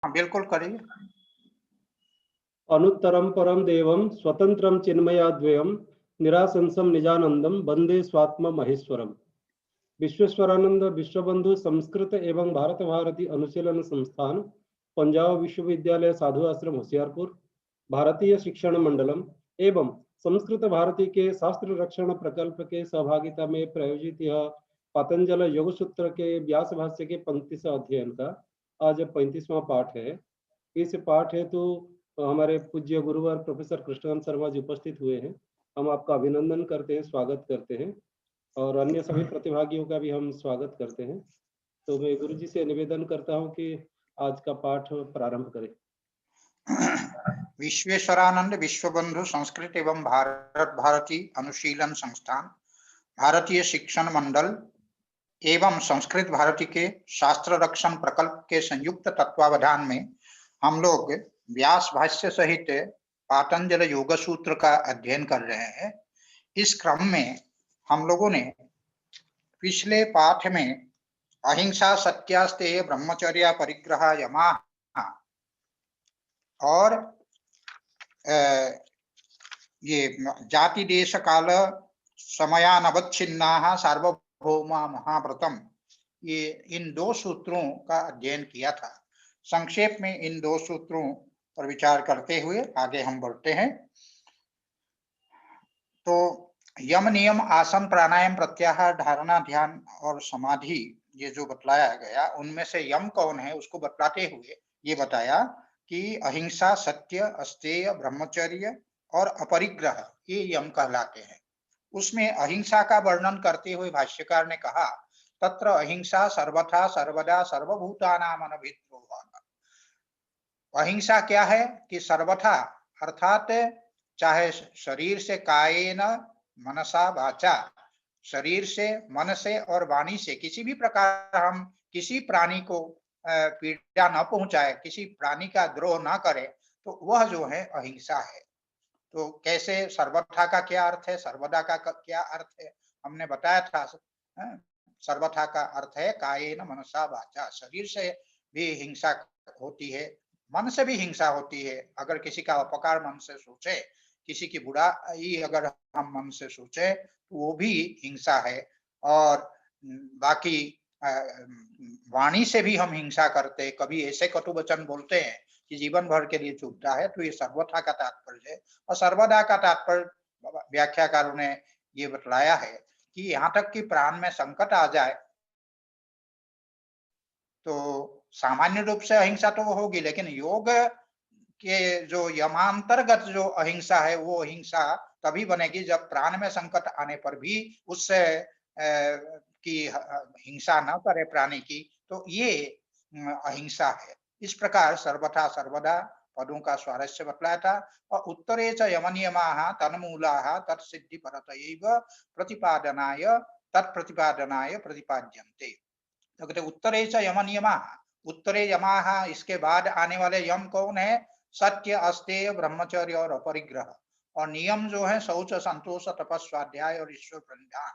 हाँ, बिल्कुल करिए। अनुत्तरम परम देवम स्वतंत्रम चिन्मयाद्वयम निरासंसम निजानंदम वंदे स्वात्म महेश्वरम। विश्वेश्वरानंद विश्वबंधु संस्कृत एवं भारत भारती अनुशीलन संस्थान, पंजाब विश्वविद्यालय साधु आश्रम होशियारपुर, भारतीय शिक्षण मंडलम एवं संस्कृत भारती के शास्त्र रक्षण प्रकल्प के सहभागिता में प्रायोजित यह पतंजल योग सूत्र के व्यास भाष्य के 35 अध्ययन का आज 35वां पाठ है। इस पाठ हेतु हमारे पूज्य गुरुवर प्रोफेसर कृष्णानंद शर्मा जी उपस्थित हुए हैं। हम आपका अभिनंदन करते हैं, स्वागत करते हैं और अन्य सभी प्रतिभागियों का भी हम स्वागत करते हैं। तो मैं गुरु जी से निवेदन करता हूं कि आज का पाठ प्रारंभ करें। विश्वेश्वरानंद विश्वबंधु संस्कृत एवं भारत भारती अनुशीलन संस्थान, भारतीय शिक्षण मंडल एवं संस्कृत भारती के शास्त्र रक्षण प्रकल्प के संयुक्त तत्वावधान में हम लोग व्यास भाष्य सहित पातंजल योग सूत्र का अध्ययन कर रहे हैं। इस क्रम में हम लोगों ने पिछले पाठ में अहिंसा, सत्यास्तेय, ब्रह्मचर्य, परिग्रह, यमा और ये जाति देश काल समयानवच्छिन्ना सार्वभौमा महाव्रतम, ये इन दो सूत्रों का अध्ययन किया था। संक्षेप में इन दो सूत्रों पर विचार करते हुए आगे हम बढ़ते हैं। तो यम, नियम, आसन, प्राणायाम, प्रत्याहार, धारणा, ध्यान और समाधि, ये जो बतलाया गया, उनमें से यम कौन है उसको बतलाते हुए ये बताया कि अहिंसा, सत्य, अस्तेय, ब्रह्मचर्य और अपरिग्रह ये यम कहलाते हैं। उसमें अहिंसा का वर्णन करते हुए भाष्यकार ने कहा, तत्र अहिंसा सर्वथा सर्वदा सर्वभूतानाम अनभिद्रोहा। अहिंसा क्या है कि सर्वथा अर्थात चाहे शरीर से, कायेन मनसा वाचा, शरीर से, मन से और वाणी से किसी भी प्रकार हम किसी प्राणी को पीड़ा न पहुंचाए, किसी प्राणी का द्रोह न करे, तो वह जो है अहिंसा है। तो कैसे सर्वथा का क्या अर्थ है, सर्वदा का क्या अर्थ है, हमने बताया था। सर्वथा का अर्थ है कायेन मनसा वाचा, शरीर से भी हिंसा होती है, मन से भी हिंसा होती है। अगर किसी का अपकार मन से सोचे, किसी की बुराई अगर हम मन से सोचे तो वो भी हिंसा है। और बाकी वाणी से भी हम हिंसा करते, कभी ऐसे कटु वचन बोलते हैं कि जीवन भर के लिए चुभता है, तो ये सर्वथा का तात्पर्य है। और सर्वदा का तात्पर्य व्याख्याकारों ने ये बतलाया है कि यहाँ तक कि प्राण में संकट आ जाए तो सामान्य रूप से अहिंसा तो होगी, लेकिन योग के जो यमांतर्गत जो अहिंसा है वो अहिंसा तभी बनेगी जब प्राण में संकट आने पर भी उससे की हिंसा न करे प्राणी की, तो ये अहिंसा है। इस प्रकार सर्वथा सर्वदा पदों का स्वारस्य बतलाया था। और उत्तरे च यम नियमाः तन्मूलाः तत्सिद्धि परतयैव प्रतिपादनाय तत्प्रतिपादनाय प्रतिपाद्यन्ते। तो कहते उत्तरे च यम नियमाः, उत्तरे यमाः, इसके बाद आने वाले यम कौन है? सत्य, अस्तेय, ब्रह्मचर्य और अपरिग्रह। और नियम जो है शौच, संतोष, तपस्, स्वाध्याय और ईश्वर प्रणिधान।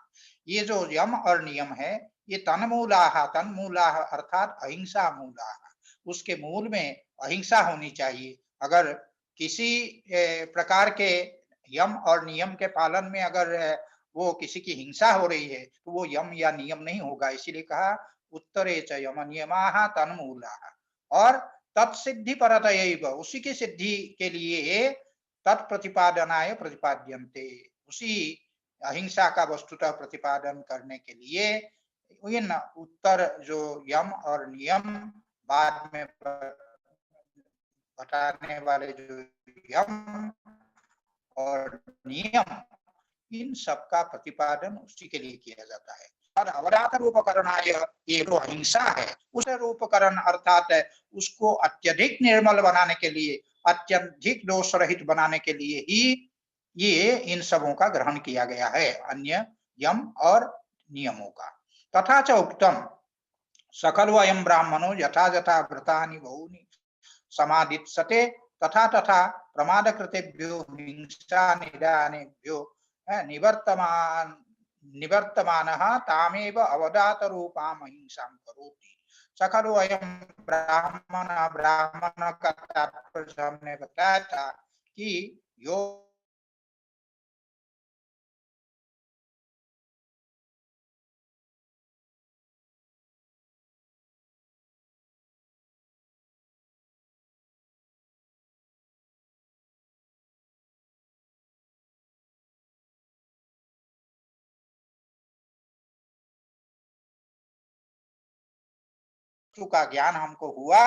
ये जो यम और नियम है ये तन्मूलाः, तन्मूलाः अर्थात अहिंसा मूलाः, उसके मूल में अहिंसा होनी चाहिए। अगर किसी प्रकार के यम और नियम के पालन में अगर वो किसी की हिंसा हो रही है तो वो यम या नियम नहीं होगा। इसीलिए कहा उत्तरे च यम नियमाः तन्मूलाः। और तत्सिद्धि परतयैव, उसी की सिद्धि के लिए तत्प्रतिपादनाय प्रतिपाद्यन्ते, उसी अहिंसा का वस्तुतः प्रतिपादन करने के लिए इन उत्तर जो यम और नियम बाद में बताने वाले जो यम और नियम, इन सबका प्रतिपादन उसी के लिए किया जाता है। और अवरात रूपकरणाय, ये जो अहिंसा है उस रूपकरण अर्थात उसको अत्यधिक निर्मल बनाने के लिए, अत्यधिक दोष रहित बनाने के लिए ही ये इन सबों का ग्रहण किया गया है, अन्य यम और नियमों का। तथा च उक्तम सकलो अयम ब्राह्मणो यथा यथा व्रतानि बहूनि समादित्सते तथा तथा प्रमाद कृतेभ्यो हिंसा निदानेभ्यो निवर्तमानः तामेव अवदात रूपाम अहिंसां करोति। सकलो अयम ब्राह्मण। ब्राह्मण का तात्पर्य हमने बताया था कि योग का ज्ञान हमको हुआ,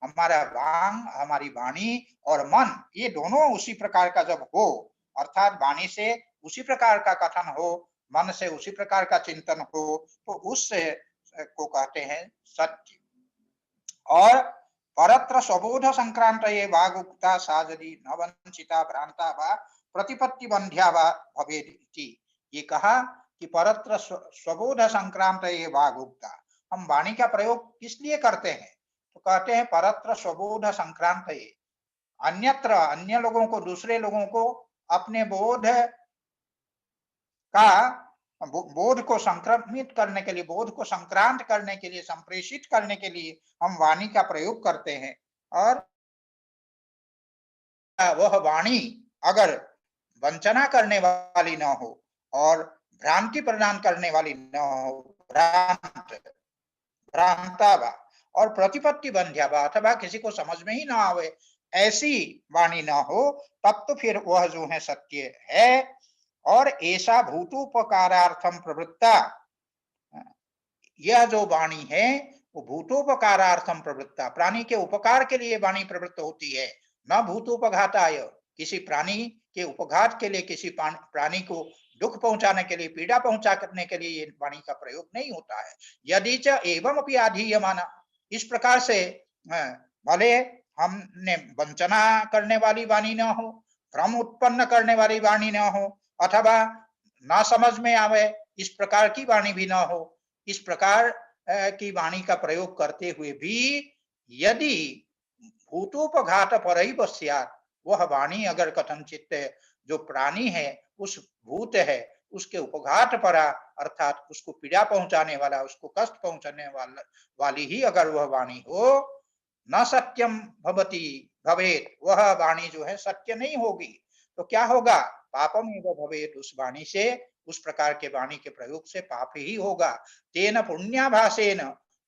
हमारा वांग, हमारी वाणी और मन, ये दोनों उसी प्रकार का जब हो, अर्थात वाणी से उसी प्रकार का कथन हो, मन से उसी प्रकार का चिंतन हो, तो उस को कहते हैं सत्य। और परत्र स्वबोध संक्रांत ये वागुक्ता सा यदि न वंचिता भ्रांता वा प्रतिपत्ति बंध्या वा भवेदिति। ये कहा कि परत्र स्वबोध संक्रांत ये वागुक्ता, हम वाणी का प्रयोग किस लिए करते हैं, तो कहते हैं परत्र स्वबोध संक्रांत, अन्यत्र अन्य लोगों को, दूसरे लोगों को अपने बोध का, बोध को संक्रमित करने के लिए, बोध को संक्रांत करने के लिए, संप्रेषित करने के लिए हम वाणी का प्रयोग करते हैं। और वह वाणी अगर वंचना करने वाली न हो और भ्रांति प्रदान करने वाली न हो, भ्रांता वा और प्रतिपत्ति बंध्या वा, अथवा किसी को समझ में ही ना आवे, ऐसी वाणी ना हो, तब तो फिर वह जो है सत्य है। और ऐसा भूतोपकारार्थम प्रवृत्ता, यह जो वाणी है वो भूतोपकारार्थम प्रवृत्ता, प्राणी के उपकार के लिए वाणी प्रवृत्त होती है, न भूतोपघाताय, किसी प्राणी के उपघात के लिए, किसी प्राणी को दुख पहुंचाने के लिए, पीड़ा पहुंचाने के लिए ये वाणी का प्रयोग नहीं होता है। यदि च एवं अपि आधीयमाना, इस प्रकार से भले हमने वंचना करने वाली वाणी न हो, भ्रम उत्पन्न करने वाली वाणी न हो, अथवा ना समझ में आवे इस प्रकार की वाणी भी न हो, इस प्रकार की वाणी का प्रयोग करते हुए भी यदि भूतोपघात परैव स्यात्, वह वाणी अगर कथनचित जो प्राणी है, उस भूत है, उसके उपघात परा, अर्थात उसको पीड़ा पहुंचाने वाला, उसको कष्ट पहुंचाने वाली ही अगर वह वाणी हो, न सत्यम भवति भवेत, वह वाणी जो है सत्य नहीं होगी, तो क्या होगा, पापम एव भवेत, उस वाणी से, उस प्रकार के वाणी के प्रयोग से पाप ही होगा। तेन पुण्याभासेन,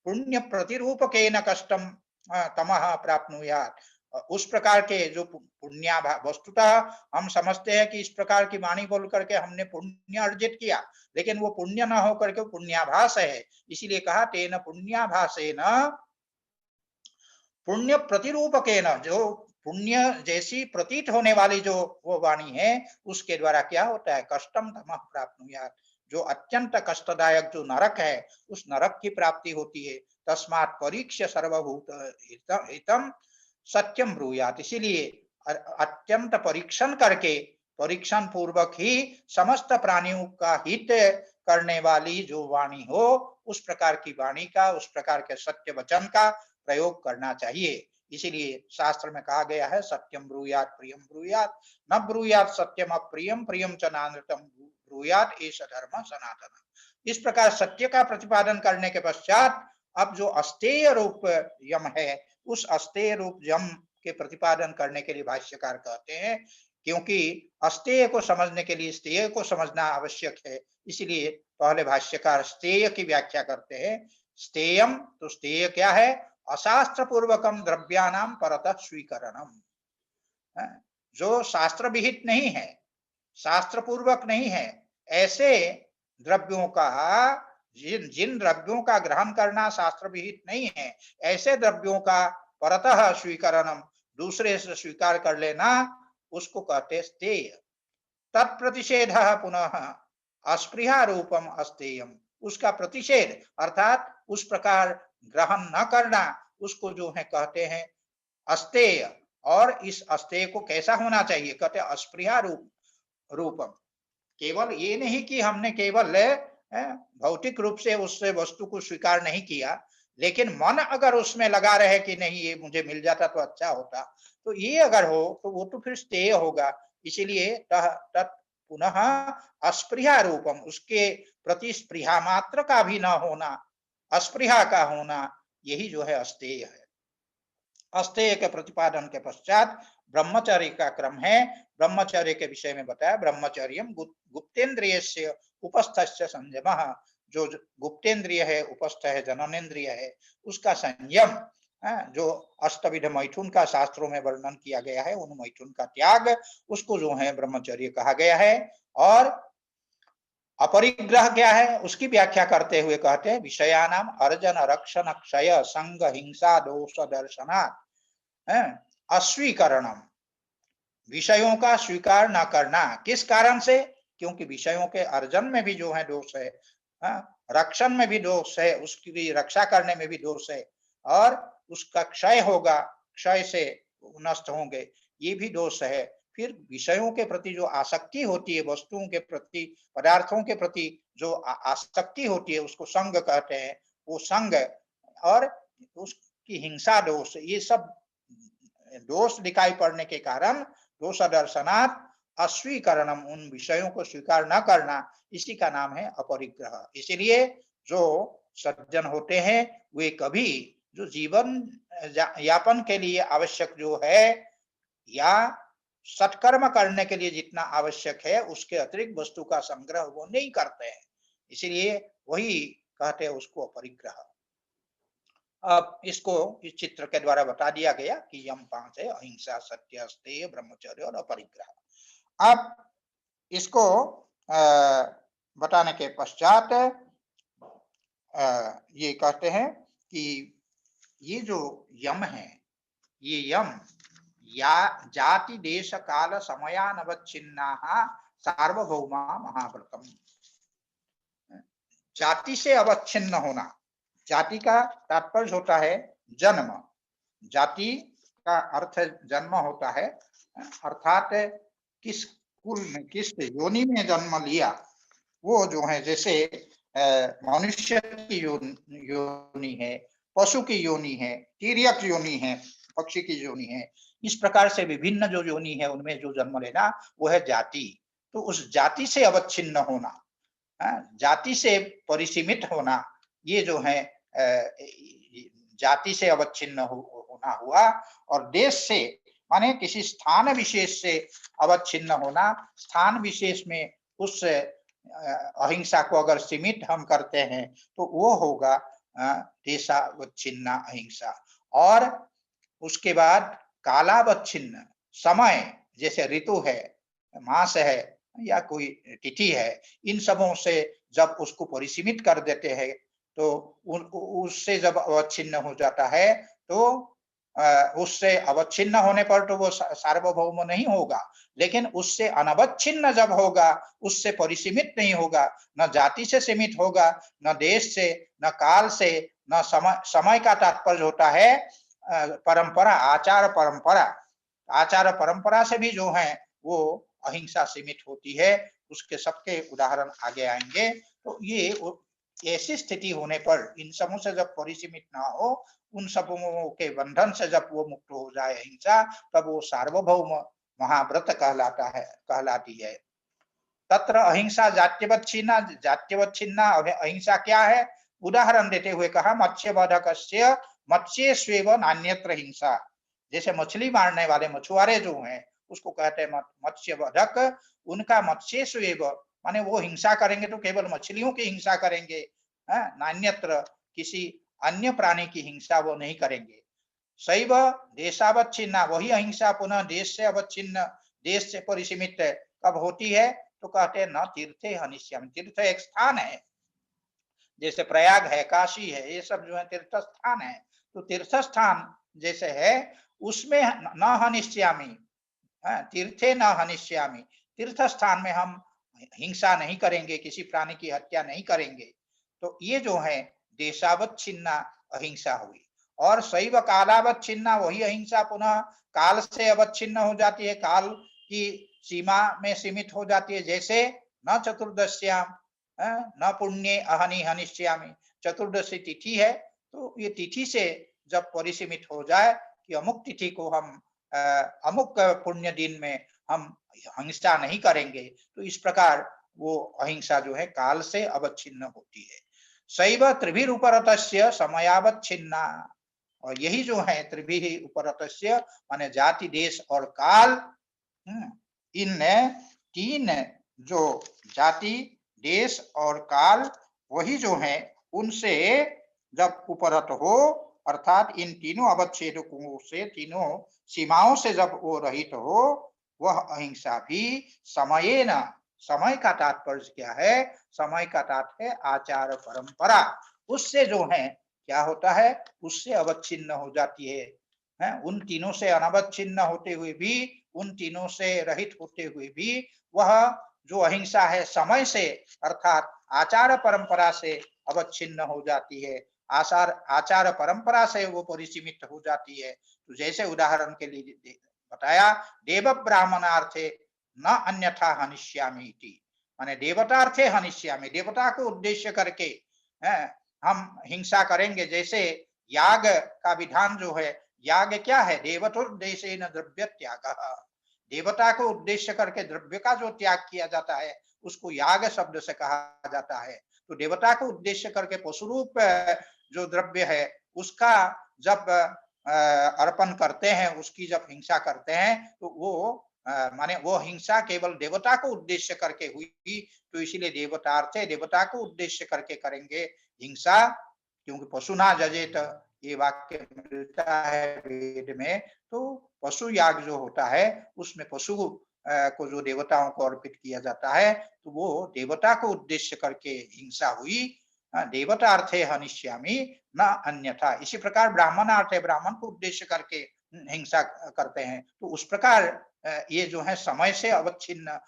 पुण्य प्रतिरूपकेन कष्टम तमः प्राप्नुयात्, उस प्रकार के जो पुण्याभास, वस्तुतः हम समझते हैं कि इस प्रकार की वाणी बोल करके हमने पुण्य अर्जित किया, लेकिन वो पुण्य न होकर के पुण्याभास है, इसीलिए कहा तेन पुण्याभासेन, पुण्य प्रतिरूपकेन, जो पुण्य जैसी प्रतीत होने वाली जो वो वाणी है, उसके द्वारा क्या होता है, कष्टम तमः प्राप्नुयात्, जो अत्यंत कष्टदायक जो नरक है, उस नरक की प्राप्ति होती है। तस्मात् परीक्ष्य सर्वभूत हितम सत्यम ब्रूयात्, इसीलिए अत्यंत परीक्षण करके, परीक्षण पूर्वक ही समस्त प्राणियों का हित करने वाली जो वाणी हो, उस प्रकार की वाणी का, उस प्रकार के सत्य वचन का प्रयोग करना चाहिए। इसीलिए शास्त्र में कहा गया है सत्यम ब्रूयात् प्रियम ब्रूयात्, न ब्रूयात् सत्यम अप्रियम प्रियम च नानृतम ब्रूयात् एष धर्म सनातन। इस प्रकार सत्य का प्रतिपादन करने के पश्चात अब जो अस्तेय रूप यम है, उस अस्तेय रूप यम के प्रतिपादन करने के लिए भाष्यकार कहते हैं, क्योंकि अस्तेय को समझने के लिए स्तेय को समझना आवश्यक है, इसलिए पहले भाष्यकार स्तेय की व्याख्या करते हैं। स्तेयम, तो स्तेय क्या है, अशास्त्र पूर्वकम द्रव्यानाम परतः स्वीकरणम, जो शास्त्र विहित नहीं है, शास्त्र पूर्वक नहीं है, ऐसे द्रव्यों का, जिन जिन द्रव्यों का ग्रहण करना शास्त्र विहित नहीं है, ऐसे द्रव्यों का परतः स्वीकरणम, दूसरे से स्वीकार कर लेना, उसको कहते स्तेय। तत्प्रतिषेध पुनः अस्पृहा रूपम अस्तेयम, उसका प्रतिषेध अर्थात उस प्रकार ग्रहण न करना, उसको जो है कहते हैं अस्तेय। और इस अस्तेय को कैसा होना चाहिए, कहते हैं अस्पृहा रूपम, केवल ये नहीं कि हमने केवल भौतिक रूप से उस वस्तु को स्वीकार नहीं किया, लेकिन मन अगर उसमें लगा रहे कि नहीं ये मुझे मिल जाता तो अच्छा होता, तो ये अगर हो तो वो तो फिर स्तेय होगा। इसीलिए तत् पुनः अस्पृहा रूपम, उसके प्रति स्पृहा मात्र का भी न होना, अस्पृहा का होना, यही जो है अस्तेय है। अस्तेय के प्रतिपादन के पश्चात ब्रह्मचर्य का क्रम है। ब्रह्मचर्य के विषय में बताया, ब्रह्मचर्यम गुप्तेन्द्रियस्य उपस्थस्य संयमः, जो गुप्तेन्द्रिय है, उपस्थ है, जननेन्द्रिय है, उसका संयम, जो अष्टविध मैथुन का शास्त्रों में वर्णन किया गया है, उन मैथुन का त्याग, उसको जो है ब्रह्मचर्य कहा गया है। और अपरिग्रह क्या है, उसकी व्याख्या करते हुए कहते हैं विषयानाम अर्जन रक्षण क्षय संग हिंसा दोष दर्शनात् अस्वीकरणम, विषयों का स्वीकार न करना। किस कारण से? क्योंकि विषयों के अर्जन में भी जो है दोष है, रक्षण में भी दोष है, उसकी भी रक्षा करने में भी दोष है, और उसका क्षय होगा, क्षय से नष्ट होंगे, ये भी दोष है। फिर विषयों के प्रति जो आसक्ति होती है, वस्तुओं के प्रति, पदार्थों के प्रति जो आसक्ति होती है, उसको संग कहते हैं। वो संग और उसकी हिंसा दोष, ये सब दोष दिखाई पड़ने के कारण दोष दर्शनात् अस्वीकरणम, उन विषयों को स्वीकार न करना, इसी का नाम है अपरिग्रह। इसीलिए जो सज्जन होते हैं वे कभी जो जीवन यापन के लिए आवश्यक जो है या सत्कर्म करने के लिए जितना आवश्यक है उसके अतिरिक्त वस्तु का संग्रह वो नहीं करते हैं, इसलिए वही कहते हैं उसको अपरिग्रह। अब इसको इस चित्र के द्वारा बता दिया गया कि यम 5 है, अहिंसा, सत्य, अस्तेय, ब्रह्मचर्य और अपरिग्रह। अब इसको बताने के पश्चात ये कहते हैं कि ये जो यम है, ये यम या जाति देश काल समयानवच्छिन्ना सार्वभौमा महाव्रतम, जाति से अवच्छिन्न होना। जाति का तात्पर्य होता है जन्म, जाति का अर्थ जन्म होता है, अर्थात किस कुल में, किस योनि में जन्म लिया, वो जो है जैसे मनुष्य की योनि है, पशु की योनि है, तिर्यक योनि है, पक्षी की योनि है, इस प्रकार से विभिन्न जो योनि है उनमें जो जन्म लेना वो है जाति। तो उस जाति से अवच्छिन्न होना, जाति से परिसीमित होना, ये जो है जाति से अवच्छिन्न होना हुआ। और देश से माने किसी स्थान विशेष से अवच्छिन्न होना, स्थान विशेष में उस अहिंसा को अगर सीमित हम करते हैं तो वो होगा देशावच्छिन्न अहिंसा। और उसके बाद कालावच्छिन्न, समय जैसे ऋतु है, मास है या कोई तिथि है, इन सबों से जब उसको परिसीमित कर देते हैं तो उससे जब अवच्छिन्न हो जाता है तो उससे अवच्छिन्न होने पर तो वो सार्वभौम नहीं होगा, लेकिन उससे अनवच्छिन्न जब होगा, उससे परिसीमित नहीं होगा, न जाति से सीमित होगा, न देश से, न काल से, न समय। समय का तात्पर्य होता है परंपरा, आचार परंपरा। आचार परंपरा से भी जो है वो अहिंसा सीमित होती है, उसके सबके उदाहरण आगे आएंगे। तो ये ऐसी स्थिति होने पर, इन सबों से जब परिसीमित ना हो, उन सबों के बंधन से जब वो मुक्त हो जाए अहिंसा, तब वो सार्वभौम महाव्रत कहलाता है, कहलाती है। तत्र अहिंसा जात्यवच्छिन्ना, जात्यवच्छिन्ना अहिंसा क्या है, उदाहरण देते हुए कहा मत्स्यवधकस्य मत्स्येष्वेव नान्यत्र हिंसा। जैसे मछली मारने वाले मछुआरे जो हैं उसको कहते हैं मत्स्यवधक, उनका मत्स्येष्वेव माने वो हिंसा करेंगे तो केवल मछलियों की हिंसा करेंगे, नान्यत्र किसी अन्य प्राणी की हिंसा वो नहीं करेंगे। शैव देशावच्छिन्ना, वही अहिंसा पुनः देश से अवच्छिन्न, देश से परिसीमित कब होती है तो कहते हैं न तीर्थे हनिष्यामि, तीर्थ एक स्थान है, जैसे प्रयाग है, काशी है, ये सब जो है तीर्थ स्थान है। तो तीर्थ स्थान जैसे है उसमें न हनिष्यामि, तीर्थे न हनिष्यामि, तीर्थ स्थान में हम हिंसा नहीं करेंगे, किसी प्राणी की हत्या नहीं करेंगे। तो ये जो है देशावच्छिन्ना अहिंसा हुई। और शैव कालावच्छिन्ना, वही अहिंसा पुनः काल से अवच्छिन्न हो जाती है, काल की सीमा में सीमित हो जाती है। जैसे न चतुर्दश्याम न पुण्य अहनि हनिष्यामि, चतुर्दशी तिथि है तो ये तिथि से जब परिसीमित हो जाए कि अमुक तिथि को हम अमुक पुण्य दिन में हम हिंसा नहीं करेंगे, तो इस प्रकार वो अहिंसा जो है काल से अवच्छिन्न होती है। शैव त्रिभिर उपरतस्य समयावच्छिन्ना, और यही जो है त्रिभिः उपरतस्य माने जाति देश और काल, इन तीन जो जाति देश और काल वही जो है उनसे जब उपरत हो, अर्थात इन तीनों अवच्छेदकों से, तीनों सीमाओं से जब वो रहित हो, वह अहिंसा भी समयेन, समय का तात्पर्य क्या है, समय का तात्पर्य है आचार परंपरा, उससे जो है क्या होता है, उससे अवच्छिन्न हो जाती है। उन तीनों से अनवच्छिन्न होते हुए भी, उन तीनों से रहित होते हुए भी वह जो अहिंसा है समय से अर्थात आचार परंपरा से अवच्छिन्न हो जाती है, आचार परंपरा से वो परिसीमित हो जाती है। तो जैसे उदाहरण के लिए बताया, देव ब्राह्मणार्थे न अन्यथा हनिष्यामि इति, माने देवतार्थे हनिष्यामि, देवता को उद्देश्य करके हम हिंसा करेंगे। जैसे याग का विधान जो है, याग क्या है, देवतोद्देश्येन द्रव्य त्याग, देवता को उद्देश्य करके द्रव्य का जो त्याग किया जाता है उसको याग शब्द से कहा जाता है। तो देवता को उद्देश्य करके पशुरूप जो द्रव्य है उसका जब अर्पण करते हैं, उसकी जब हिंसा करते हैं, तो वो माने वो हिंसा केवल देवता को उद्देश्य करके हुई, तो इसीलिए देवतार्थे, देवता को उद्देश्य करके करेंगे हिंसा, क्योंकि पशु ना जजेत, ये वाक्य मिलता है वेद में। तो पशु याग जो होता है उसमें पशु को जो देवताओं को अर्पित किया जाता है, तो वो देवता को उद्देश्य करके हिंसा हुई, देवतार्थे हनिष्यामि न अन्यथा। इसी प्रकार ब्राह्मणार्थे, ब्राह्मण को उद्देश्य करके हिंसा करते हैं, तो उस प्रकार ये जो है समय से अवच्छिन्न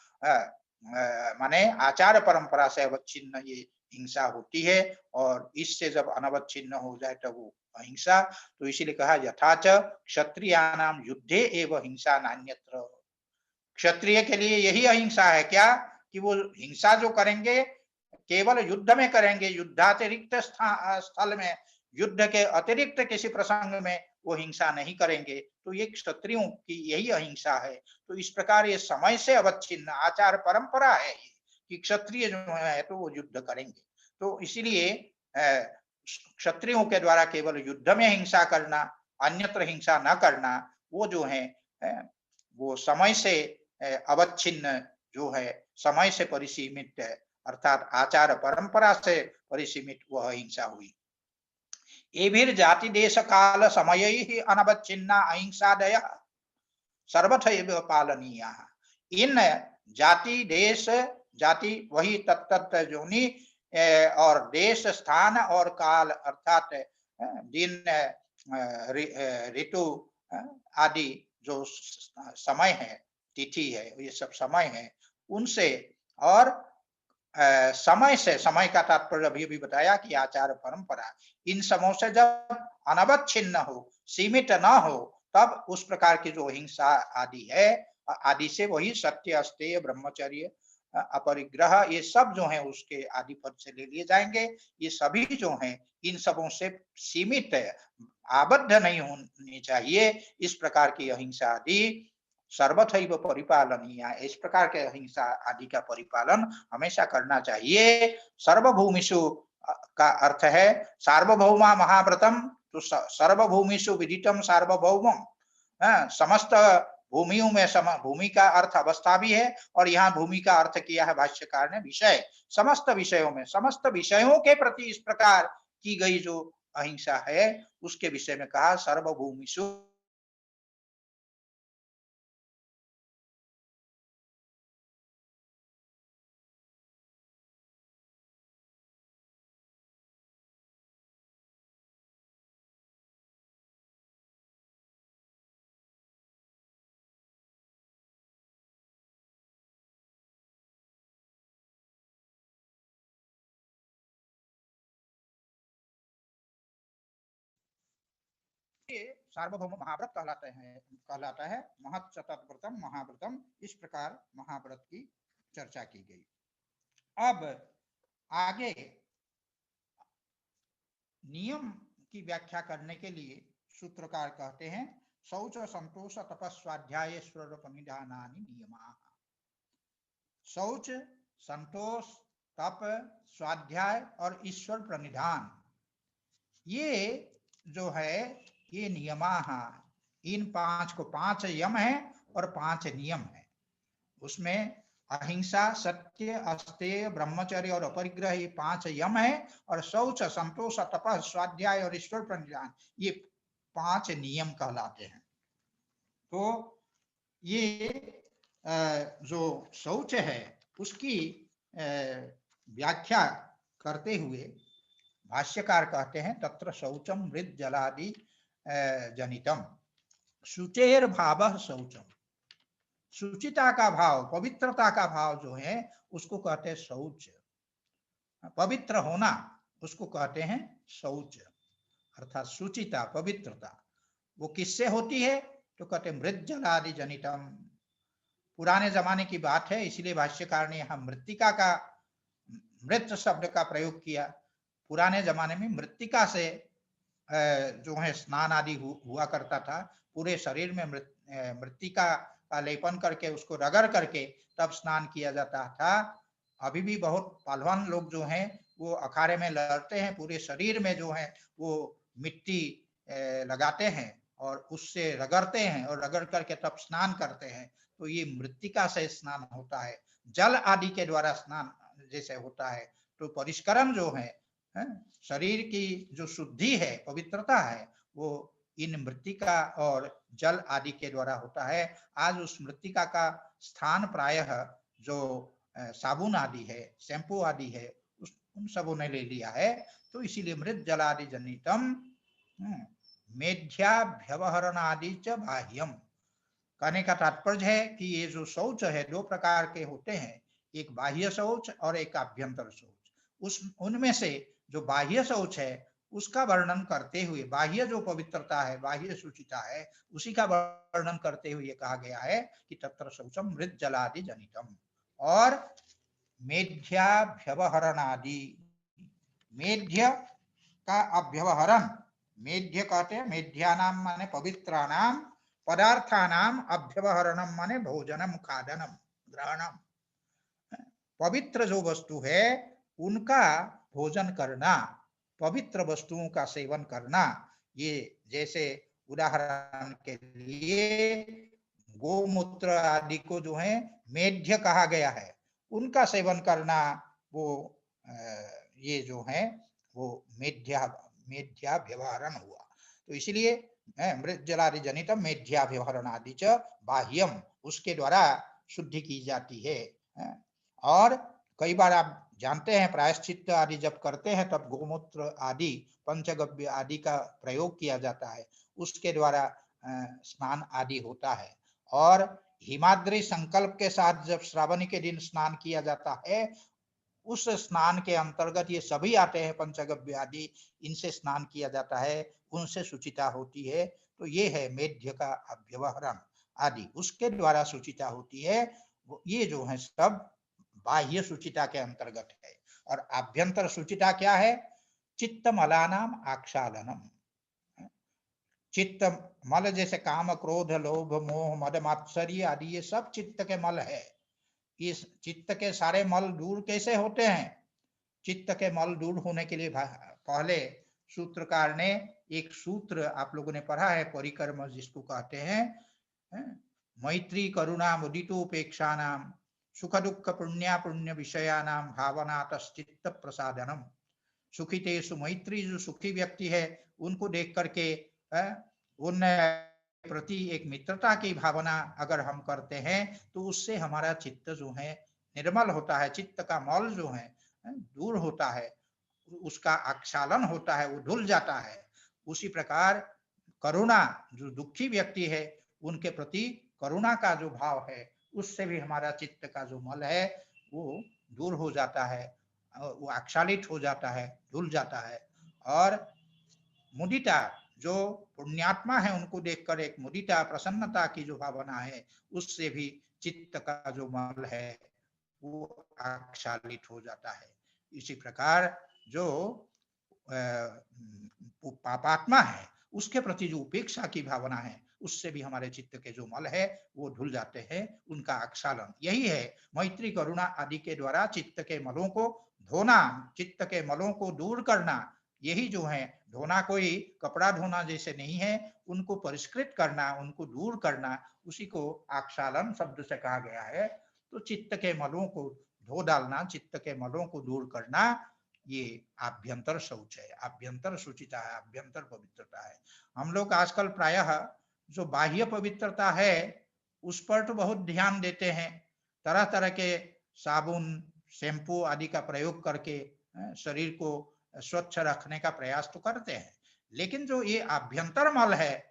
माने आचार परंपरा से अवच्छिन्न ये हिंसा होती है, और इससे जब अनवच्छिन्न हो जाए तब वो अहिंसा। तो इसीलिए कहा यथाच क्षत्रियाणाम युद्धे एव हिंसा नान्यत्र, क्षत्रिय के लिए यही अहिंसा है क्या, कि वो हिंसा जो करेंगे केवल युद्ध में करेंगे, युद्धातिरिक्त स्थल में, युद्ध के अतिरिक्त किसी प्रसंग में वो हिंसा नहीं करेंगे। तो ये क्षत्रियों की यही अहिंसा है। तो इस प्रकार ये समय से अवच्छिन्न आचार परंपरा है ये, कि क्षत्रिय जो है तो वो युद्ध करेंगे। तो इसीलिए क्षत्रियों के द्वारा केवल युद्ध में हिंसा करना, अन्यत्र हिंसा न करना, वो जो है वो समय से अवच्छिन्न जो है, समय से परिसीमित है, अर्थात आचार परंपरा से परिसीमित वह हिंसा हुई। एभिर जाति देश काल समय ही अनवच्छिन्ना अहिंसादय सर्वथैव पालनीया, इन जाति देश, जाति वही तत्त जोनि और देश स्थान और काल अर्थात दिन ऋतु आदि जो समय है, तिथि है, ये सब समय है उनसे, और समय से, समय का तात्पर्य अभी भी बताया कि आचार परंपरा, इन समों से जब अनवच्छिन्न हो, सीमित न हो, तब उस प्रकार की जो हिंसा आदि है, आदि से वही सत्य, अस्तेय, ब्रह्मचर्य, अपरिग्रह, ये सब जो है उसके आदि पद से ले लिए जाएंगे। ये सभी जो हैं इन सबों से सीमित है, आबद्ध नहीं होनी चाहिए। इस प्रकार की अहिंसा आदि सर्वथैव परिपालनीय, इस प्रकार के अहिंसा आदि का परिपालन हमेशा करना चाहिए। सर्वभूमिषु का अर्थ है सार्वभौमा महाव्रतम, तो सर्वभूमिषु विदितम सार्वभौमम, समस्त भूमियों में, भूमि का अर्थ अवस्था भी है, और यहाँ भूमि का अर्थ किया है भाष्यकार ने विषय, समस्त विषयों में, समस्त विषयों के प्रति इस प्रकार की गई जो अहिंसा है उसके विषय में कहा सर्वभूमिषु। सार्वभौम महाव्रत कहलाता है। महत् शतव्रतम महाव्रतम, इस प्रकार महाव्रत की चर्चा की गई। अब आगे नियम की व्याख्या करने के लिए सूत्रकार कहते हैं शौच संतोष तपस्वाध्याय स्वरूप निधानानि नियमाः। शौच, संतोष तप, स्वाध्याय और ईश्वर प्रणिधान, ये जो है ये नियमाः, इन 5 को 5 यम है और 5 नियम है। उसमें अहिंसा, सत्य, अस्तेय, ब्रह्मचर्य और अपरिग्रह, ये 5 यम है, और शौच, संतोष, तपः, स्वाध्याय और ईश्वर प्रणिधान, ये 5 नियम कहलाते हैं। तो ये जो शौच है उसकी व्याख्या करते हुए भाष्यकार कहते हैं, तत्र शौचम मृत जलादि जनितम, शुचेर भावः शौचम, शुचिता का भाव, पवित्रता का भाव जो है उसको कहते हैं शौच, पवित्र होना उसको कहते हैं शौच, अर्थात शुचिता, पवित्रता। वो किससे होती है? तो कहते हैं मृत जलादि जनितम, पुराने जमाने की बात है, इसलिए भाष्यकार ने यहाँ मृत्तिका का, मृत शब्द का प्रयोग किया। पुराने जमाने में मृत्तिका से जो है स्नान आदि हुआ करता था, पूरे शरीर में मृत्तिका का लेपन करके उसको रगड़ करके तब स्नान किया जाता था। अभी भी बहुत पहलवान लोग जो हैं वो अखाड़े में लड़ते हैं, पूरे शरीर में जो है वो मिट्टी लगाते हैं और उससे रगड़ते हैं और रगड़ करके तब स्नान करते हैं। तो ये मृत्तिका से स्नान होता है, जल आदि के द्वारा स्नान जैसे होता है। तो परिष्करण जो है, शरीर की जो शुद्धि है, पवित्रता है, वो इन मृत्तिका और जल आदि के द्वारा होता है। आज उस मृत्तिका का स्थान प्रायः जो साबुन आदि है, शैम्पू आदि है, उन सबों ने ले लिया है। तो इसीलिए मृत जलादि जनितम मेध्याभ्यवहरण आदि च बाह्यम, कहने का तात्पर्य है कि ये जो शौच है 2 प्रकार के होते हैं, एक बाह्य शौच और एक आभ्यंतर शौच। उनमें से जो बाह्य शौच है उसका वर्णन करते हुए, बाह्य जो पवित्रता है, बाह्य शुचिता है, उसी का वर्णन करते हुए कहा गया है कि तत्र शौचम मृत जलादि जनितम। और मेध्याभ्यवहरण आदि, मेध्य का अभ्यवहरण, मेध्य कहते हैं, मेध्यानाम माने पवित्राणाम, पदार्थानाम अभ्यवहरणम माने भोजनम, खादनम, ग्रहणम, पवित्र जो वस्तु है उनका भोजन करना, पवित्र वस्तुओं का सेवन करना। ये जैसे उदाहरण के लिए गोमूत्र आदि को जो है मेध्य कहा गया है, उनका सेवन करना, वो ये जो है वो मेध्याभ्यवहरण हुआ। तो इसलिए मृत जलादि जनितम मेध्याभ्यवहरण आदि च बाह्यम, उसके द्वारा शुद्धि की जाती है। और कई बार आप जानते हैं प्रायश्चित्त आदि जब करते हैं तब गोमूत्र आदि, पंचगव्य आदि का प्रयोग किया जाता है, उसके द्वारा स्नान आदि होता है। और हिमाद्री संकल्प के साथ जब श्रावणी के दिन स्नान किया जाता है, उस स्नान के अंतर्गत ये सभी आते हैं, पंचगव्य आदि, इनसे स्नान किया जाता है, उनसे शुचिता होती है। तो ये है मेध्य का अभ्यवहरण आदि, उसके द्वारा शुचिता होती है। ये जो है सब बाह्य शुचिता के अंतर्गत है। और आभ्यंतर शुचिता क्या है? चित्त मलानाम आक्षालनम, चित्त मल जैसे काम, क्रोध, लोभ, मोह, मद, मात्सर्य आदि, ये सब चित्त के मल है। इस चित्त के सारे मल दूर कैसे होते हैं? चित्त के मल दूर होने के लिए पहले सूत्रकार ने एक सूत्र आप लोगों ने पढ़ा है, परिकर्म जिसको कहते हैं, मैत्री करुणा मुदितोपेक्षा नाम सुख दुख पुण्य पुण्य विषयानाम भावनातश्चित्त प्रसादनम। सुखितेषु मैत्री, जो सुखी व्यक्ति है उनको देख करके उन प्रति एक मित्रता की भावना अगर हम करते हैं तो उससे हमारा चित्त जो है निर्मल होता है, चित्त का मल जो है दूर होता है, उसका आक्षालन होता है, वो धुल जाता है। उसी प्रकार करुणा, जो दुखी व्यक्ति है उनके प्रति करुणा का जो भाव है, उससे भी हमारा चित्त का जो मल है वो दूर हो जाता है, वो आक्षालित हो जाता है, धुल जाता है। और मुदिता, जो पुण्यात्मा है उनको देखकर एक मुदिता, प्रसन्नता की जो भावना है, उससे भी चित्त का जो मल है वो आक्षालित हो जाता है। इसी प्रकार जो पापात्मा है उसके प्रति जो उपेक्षा की भावना है उससे भी हमारे चित्त के जो मल है वो धुल जाते हैं, उनका आक्षालन यही है। मैत्री करुणा आदि के द्वारा चित्त के मलों को धोना, चित्त के मलों को दूर करना, यही जो है धोना कोई कपड़ा धोना जैसे नहीं है, उनको परिष्कृत करना, उनको दूर करना, उसी को आक्षालन शब्द से कहा गया है। तो चित्त के मलों को धो डालना, चित्त के मलों को दूर करना, ये आभ्यंतर शौच है, आभ्यंतर शुचिता है, आभ्यंतर पवित्रता है। हम लोग आजकल प्रायः जो बाह्य पवित्रता है उस पर तो बहुत ध्यान देते हैं, तरह तरह के साबुन शैम्पू आदि का प्रयोग करके शरीर को स्वच्छ रखने का प्रयास तो करते हैं, लेकिन जो ये आभ्यंतर मल है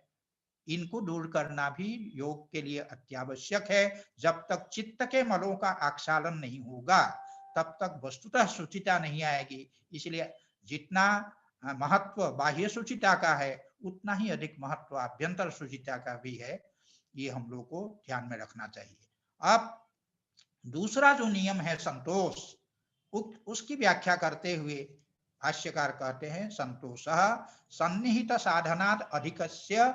इनको दूर करना भी योग के लिए अत्यावश्यक है। जब तक चित्त के मलों का आक्षालन नहीं होगा तब तक वस्तुतः शुचिता नहीं आएगी। इसलिए जितना महत्व बाह्य शुचिता का है उतना ही अधिक महत्व आभ्यंतर शुचिता का भी है, ये हम लोग को ध्यान में रखना चाहिए। अब दूसरा जो नियम है संतोष, उसकी व्याख्या करते हुए भाष्यकार कहते हैं संतोषः सन्निहित साधनात् अधिकस्य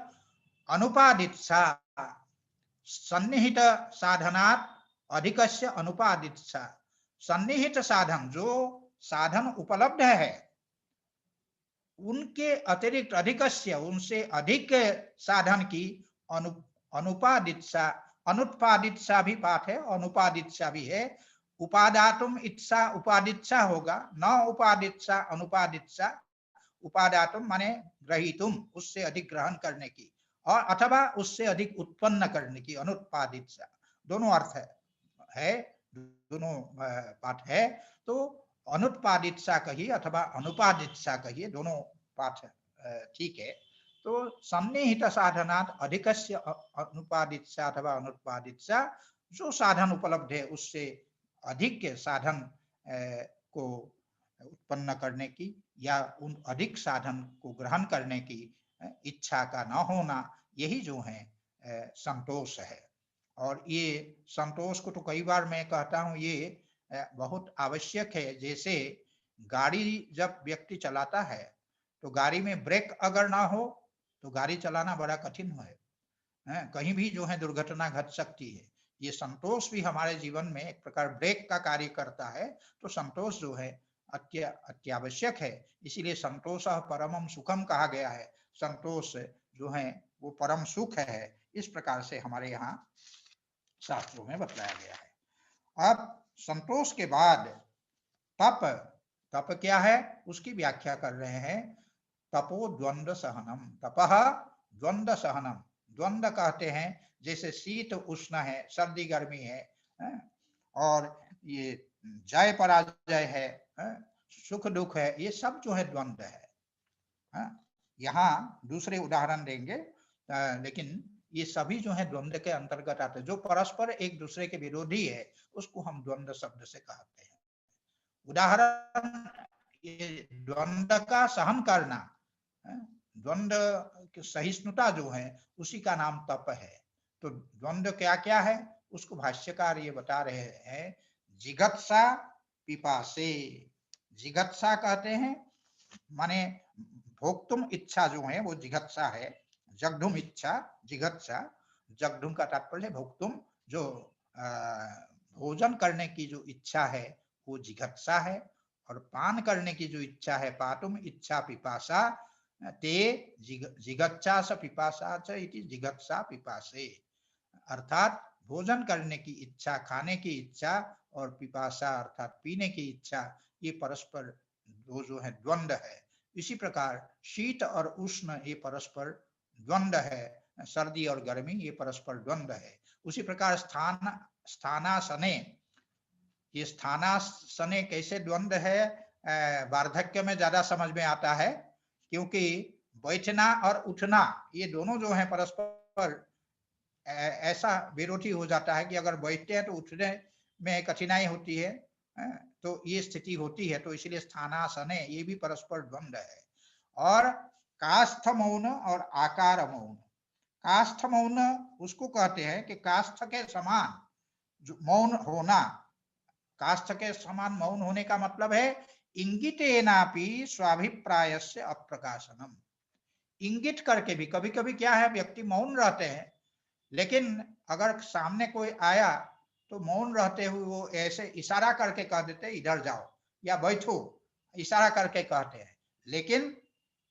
अनुपादित्सा, सन्निहित साधनात् अधिकस्य अनुपादित्सा, सन्निहित साधन जो साधन उपलब्ध है उनके अतिरिक्त अधिकस्य उनसे अधिक साधन की अनुपादित्सा, अनुत्पादित्सा भी पाठ है, अनुपादित्सा भी है। उपादातुम इच्छा उपादित्सा होगा, न उपादित्सा अनुपादित्सा, उपादातुम माने ग्रहीतुम उससे अधिक ग्रहण करने की, और अथवा उससे अधिक उत्पन्न करने की, अनुत्पादित्सा, दोनों अर्थ है, दोनों पाठ है। तो अनुत्पादित्सा कहिए अथवा अनुपादित्सा कहिए, दोनों पाठ ठीक है। तो सन्निहित साधनात् अधिकस्य अनुपादित्सा अथवा अनुत्पादित्सा, जो साधन उपलब्ध है उससे अधिक साधन को उत्पन्न करने की या उन अधिक साधन को ग्रहण करने की इच्छा का न होना, यही जो है संतोष है। और ये संतोष को तो कई बार मैं कहता हूँ ये बहुत आवश्यक है। जैसे गाड़ी जब व्यक्ति चलाता है तो गाड़ी में ब्रेक अगर ना हो तो गाड़ी चलाना बड़ा कठिन है, कहीं भी जो है दुर्घटना घट सकती है। ये संतोष भी हमारे जीवन में एक प्रकार ब्रेक का कार्य करता है। तो संतोष जो है अत्यावश्यक है, इसीलिए संतोषः परमं सुखम कहा गया है। संतोष जो है वो परम सुख है, इस प्रकार से हमारे यहाँ शास्त्रों में बतलाया गया है। अब संतोष के बाद तप, तप क्या है उसकी व्याख्या कर रहे हैं। तपो द्वंद्व सहनम, तपः द्वंद्व सहनम, द्वंद्व कहते हैं जैसे शीत उष्ण है, सर्दी गर्मी है, और ये जय पराजय है, सुख दुख है, ये सब जो है द्वंद्व है। यहाँ दूसरे उदाहरण देंगे, लेकिन ये सभी जो है द्वंद्व के अंतर्गत आते हैं। जो परस्पर एक दूसरे के विरोधी है उसको हम द्वंद्व शब्द से कहते हैं। उदाहरण, ये द्वंद्व का सहन करना, द्वंद्व की सहिष्णुता जो है उसी का नाम तप है। तो द्वंद्व क्या क्या है उसको भाष्यकार ये बता रहे हैं। जिगत्सा पिपासे, जिगत्सा कहते हैं माने भोक्तुम इच्छा जो है वो जिगत्सा है। जगधुम इच्छा, जिगत्सा, जगधुम का तात्पर्य भोक्तुम, जो भोजन करने की जो इच्छा है वो जिगत्सा है, और पान करने की जो इच्छा है पातुम इच्छा पिपासा, ते जिगत्सा स पिपासा च इति जिगत्सा पिपासे, अर्थात भोजन करने की इच्छा, खाने की इच्छा और पिपासा अर्थात पीने की इच्छा, ये परस्पर दो जो है द्वंद्व है। इसी प्रकार शीत और उष्ण ये परस्पर द्वंद्व है, सर्दी और गर्मी ये परस्पर द्वंद्व है। उसी प्रकार स्थानासने, ये स्थानासने कैसे द्वंद्व है, वार्धक्य में ज्यादा समझ में आता है, क्योंकि बैठना और उठना ये दोनों जो है परस्पर ऐसा विरोधी हो जाता है कि अगर बैठते हैं तो उठने में कठिनाई होती है, तो ये स्थिति होती है। तो इसलिए स्थानासने ये भी परस्पर द्वंद्व है। और काष्ठ मौन और आकार मौन, काष्ठ मौन उसको कहते हैं कि काष्ठ के समान जो मौन होना, काष्ठ के समान मौन होने का मतलब है इंगितेनापि स्वाभिप्रायस्य अप्रकाशनम, इंगित करके भी, कभी कभी क्या है व्यक्ति मौन रहते हैं, लेकिन अगर सामने कोई आया तो मौन रहते हुए वो ऐसे इशारा करके कह देते इधर जाओ या बैठो, इशारा करके कहते हैं। लेकिन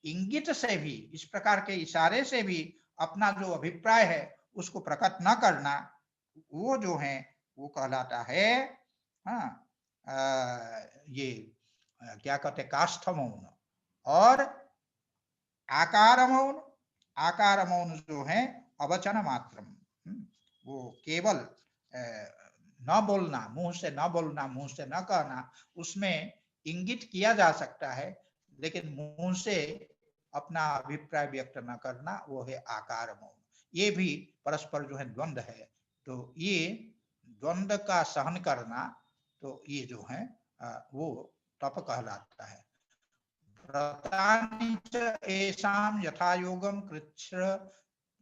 इंगित से भी, इस प्रकार के इशारे से भी अपना जो अभिप्राय है उसको प्रकट न करना, वो जो है वो कहलाता है ये क्या कहते हैं, काष्ठ मौन। और आकार मौन, आकार मौन जो है अवचन मात्रम, वो केवल न बोलना, मुंह से न बोलना, मुंह से न कहना, उसमें इंगित किया जा सकता है, लेकिन मुंह से अपना अभिप्राय व्यक्त न करना, वो है आकार मौन। ये भी परस्पर जो है द्वंद्व है, तो ये द्वंद्व का सहन करना, तो ये जो है वो तप कहलाता है। व्रतानि च येषां यथा योगम कृच्छ्र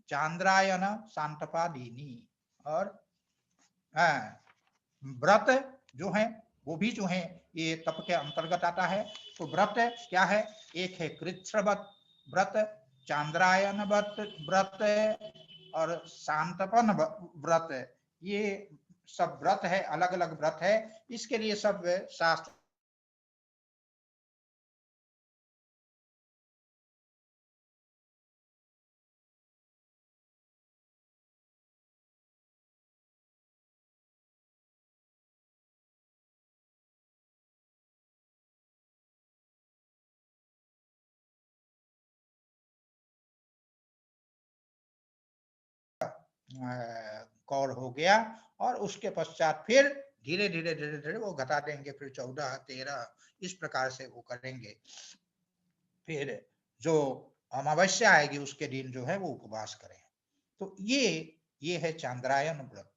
चांद्रायन शांतपादीनी। और व्रत जो है वो भी जो है ये तप के अंतर्गत आता है। तो व्रत क्या है, एक है कृच्छ्र व्रत, चांद्रायन व्रत और शांतपन व्रत, ये सब व्रत है, अलग अलग व्रत है। इसके लिए सब शास्त्र कौर हो गया, और उसके पश्चात फिर धीरे धीरे धीरे धीरे वो घटा देंगे, फिर 14, 13 इस प्रकार से वो करेंगे। फिर जो अमावस्या आएगी उसके दिन जो है वो उपवास करें। तो ये है चांद्रायन व्रत।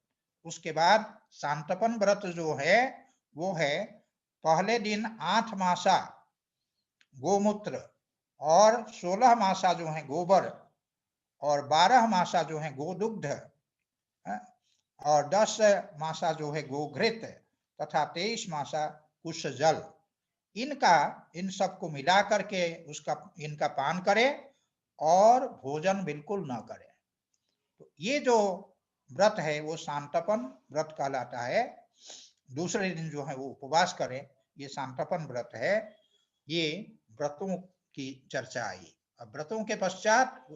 उसके बाद शांतपन व्रत जो है वो है पहले दिन 8 मासा गोमूत्र और 16 मासा जो है गोबर और 12 मासा जो है गोदुग्ध और 10 मासा जो है गोघृत तथा 23 मासा कुश जल, इन सबको मिला करके उसका इनका पान करे और भोजन बिल्कुल ना करे। तो ये जो व्रत है वो शांतपन व्रत कहलाता है। दूसरे दिन जो है वो उपवास करें, ये शांतपन व्रत है। ये व्रतों की चर्चा आई। अब व्रतों के पश्चात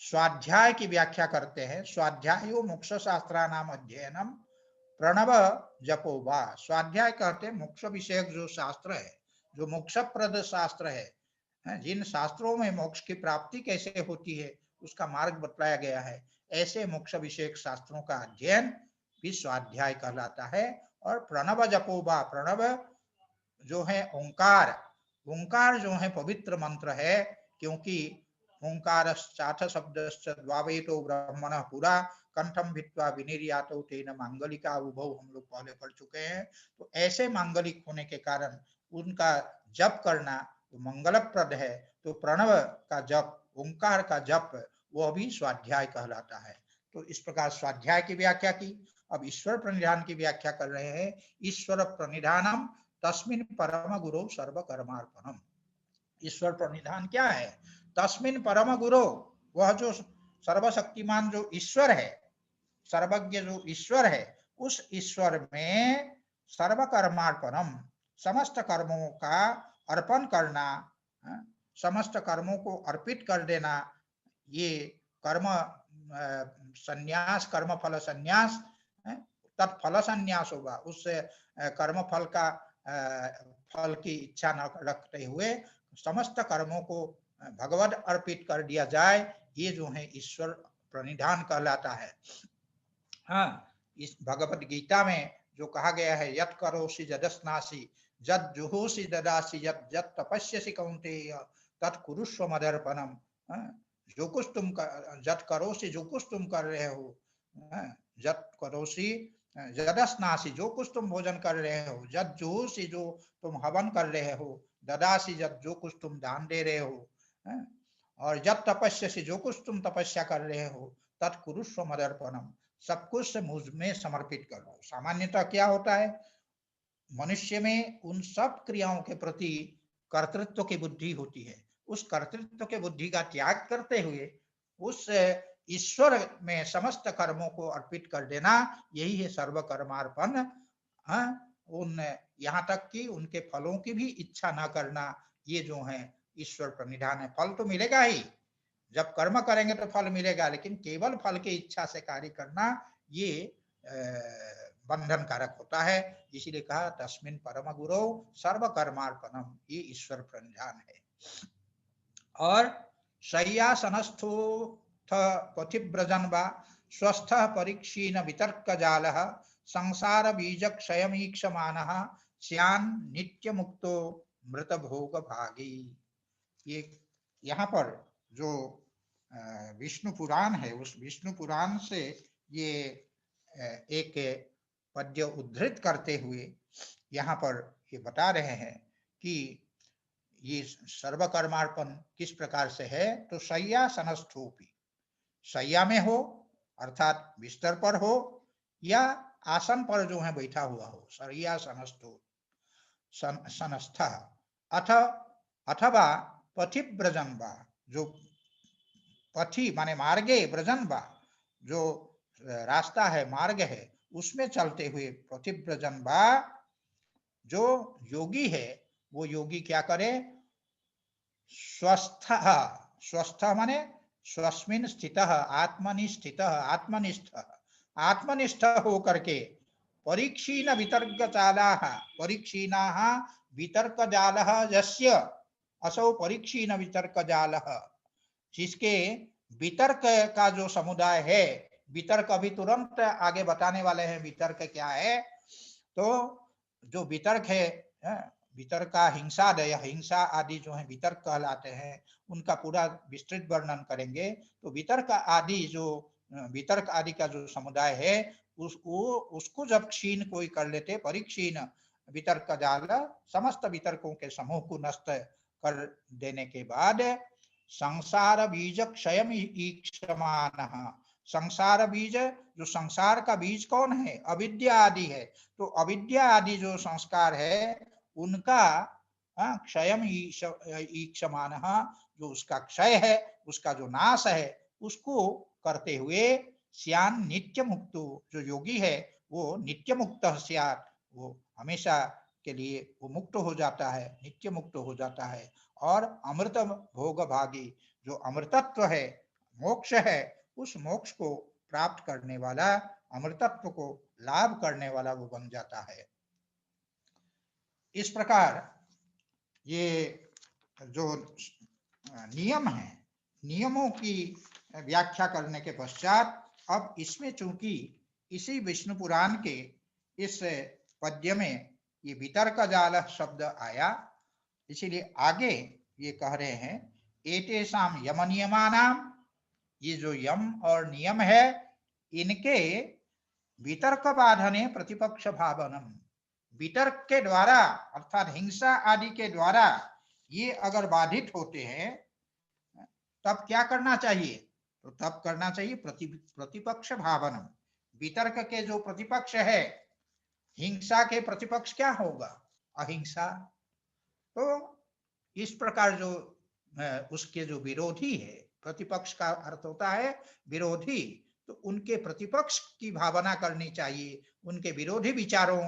स्वाध्याय की व्याख्या करते हैं। स्वाध्यायो मोक्ष शास्त्राणाम अध्ययनम प्रणव जपो वा। स्वाध्याय कहते हैं मोक्ष विषयक जो शास्त्र है, जो मोक्षप्रद शास्त्र है, जिन शास्त्रों में मोक्ष की प्राप्ति कैसे होती है उसका मार्ग बतलाया गया है, ऐसे मोक्ष विषयक शास्त्रों का अध्ययन भी स्वाध्याय कहलाता है। और प्रणव जपो वा, प्रणव जो है ओंकार, ओंकार जो है पवित्र मंत्र है, क्योंकि ओंकारश्चाथ शब्दश्च द्वावेतो ब्रह्मणः पुरा कंठम भित्वा विनिर्यातो तेन मांगलिका उभौ, हम लोग पहले पढ़ चुके हैं। तो ऐसे मांगलिक होने के कारण उनका जप करना तो मंगलप्रद है। तो प्रणव का जप, ओंकार का जप, वह भी स्वाध्याय कहलाता है। तो इस प्रकार स्वाध्याय की व्याख्या की। अब ईश्वर प्रणिधान की व्याख्या कर रहे हैं। ईश्वर प्रणिधानम तस्मिन् परम गुरु सर्वकर्मार्पणम। ईश्वर प्रणिधान क्या है? तस्मिन् परम गुरु, वह जो सर्वशक्तिमान जो ईश्वर है, सर्वज्ञ जो ईश्वर है, उस ईश्वर में सर्वकर्मार्पणम, समस्त कर्मों का अर्पण करना, समस्त कर्मों को अर्पित कर देना, ये कर्म संन्यास, कर्म फल संन्यास, तत्फल संन्यास होगा। उस कर्म फल का फल की इच्छा न रखते हुए समस्त कर्मों को भगवत अर्पित कर दिया जाए, ये जो है ईश्वर प्रणिधान कहलाता है। हाँ, इस भगवत गीता में जो कहा गया है, यत् करोसि जदस्नासि जद जुहोसि ददासि यत् जत् तपस्यसि कौन्तेय तत् कुरुष्व मदर्पणम। जो कुछ तुम जत करोसि, जो कुछ तुम कर रहे हो, जत करोसि जदस्नासि, जो कुछ तुम भोजन कर रहे हो, जद जुहोसि, जो तुम हवन कर रहे हो, ददासि, जब जो कुछ तुम दान दे रहे हो, और जब तपस्यसि, जो कुछ तुम तपस्या कर रहे हो, तत्कुरुष्व मदर्पणम, सब कुछ मुझ में समर्पित कर दो। सामान्यतः क्या होता है, मनुष्य में उन सब क्रियाओं के प्रति कर्तृत्व की बुद्धि होती है, उस कर्तृत्व के बुद्धि का त्याग करते हुए उस ईश्वर में समस्त कर्मों को अर्पित कर देना, यही है सर्वकर्मार्पण। उन यहाँ तक कि उनके फलों की भी इच्छा ना करना, ये जो है ईश्वर प्रणिधान है। फल तो मिलेगा ही, जब कर्म करेंगे तो फल मिलेगा, लेकिन केवल फल की इच्छा से कार्य करना ये बंधन कारक होता है। इसीलिए कहा तस्मिन् परम गुरौ सर्वकर्मार्पणम, ये ईश्वर प्रणिधान है। और शय्यासनस्थो पथिव्रजन वा स्वस्थ परीक्षीण वितर्क जाल संसार बीज क्षयमीक्षमानः स्यान् नित्य मुक्तो मृत भोग भागी। ये यहाँ पर जो विष्णु पुराण है, उस विष्णु पुराण से ये एक पद्य उद्धृत करते हुए यहाँ पर ये बता रहे हैं कि ये सर्वकर्मार्पण किस प्रकार से है। तो शय्या सनस्थोपि, शय्या में हो अर्थात बिस्तर पर हो या आसन पर जो है बैठा हुआ हो, शय्या सनस्थो सनस्थ, अथवा पथि ब्रजन बा, जो पथि माने मार्गे, ब्रजन बा जो रास्ता है, मार्ग है, उसमें चलते हुए, पथि ब्रजन बा जो योगी है, वो योगी क्या करे, स्वस्थ, स्वस्थ माने स्वस्मिन स्थितः, आत्मनि स्थितः, आत्मनिष्ठ, आत्मनिष्ठ होकर के परीक्षीण वितर्क जालाः, परीक्षीणाः वितर्क जालः यस्य असौ परीक्षीण वितर्क जालः, जिसके वितर्क का जो समुदाय है, वितर्क अभी तुरंत आगे बताने वाले हैं वितर्क क्या है। तो जो वितर्क है, वितर्का हिंसादय, हिंसा आदि जो है वितर्क कहलाते हैं, उनका पूरा विस्तृत वर्णन करेंगे। तो वितर्क आदि जो वितर्क आदि का जो समुदाय है, उसको जब क्षीण कोई कर लेते, परिक्षीण वितर्क जाल, समस्त वितर्कों के समूह को नष्ट कर देने के बाद संसार बीज क्षयम ईक्षमानः, संसार बीज, जो संसार का बीज कौन है, अविद्या आदि है। तो अविद्या आदि जो संस्कार है उनका क्षयम ईक्षमानः, जो उसका क्षय है, उसका जो नाश है, उसको करते हुए स्यान् नित्य मुक्तो, जो योगी है वो नित्य मुक्त स्यात्, वो हमेशा के लिए वो मुक्त हो जाता है, नित्य मुक्त हो जाता है। और अमृत भोग भागी, जो अमृतत्व है, मोक्ष है, उस मोक्ष को प्राप्त करने वाला, अमृतत्व को लाभ करने वाला वो बन जाता है। इस प्रकार ये जो नियम है, नियमों की व्याख्या करने के पश्चात अब इसमें चूंकि इसी विष्णु पुराण के इस पद्य में ये वितर्क जाल शब्द आया, इसीलिए आगे ये कह रहे हैं एतेषां यम नियमानाम, ये जो यम और नियम है इनके वितर्क बाधने प्रतिपक्ष भावनम, वितर्क के द्वारा अर्थात हिंसा आदि के द्वारा ये अगर बाधित होते हैं तब क्या करना चाहिए, तो तब करना चाहिए प्रतिपक्ष भावनम। वितर्क के जो प्रतिपक्ष है, हिंसा के प्रतिपक्ष क्या होगा, अहिंसा। तो इस प्रकार जो उसके जो विरोधी है, प्रतिपक्ष का अर्थ होता है विरोधी, तो उनके प्रतिपक्ष की भावना करनी चाहिए, उनके विरोधी विचारों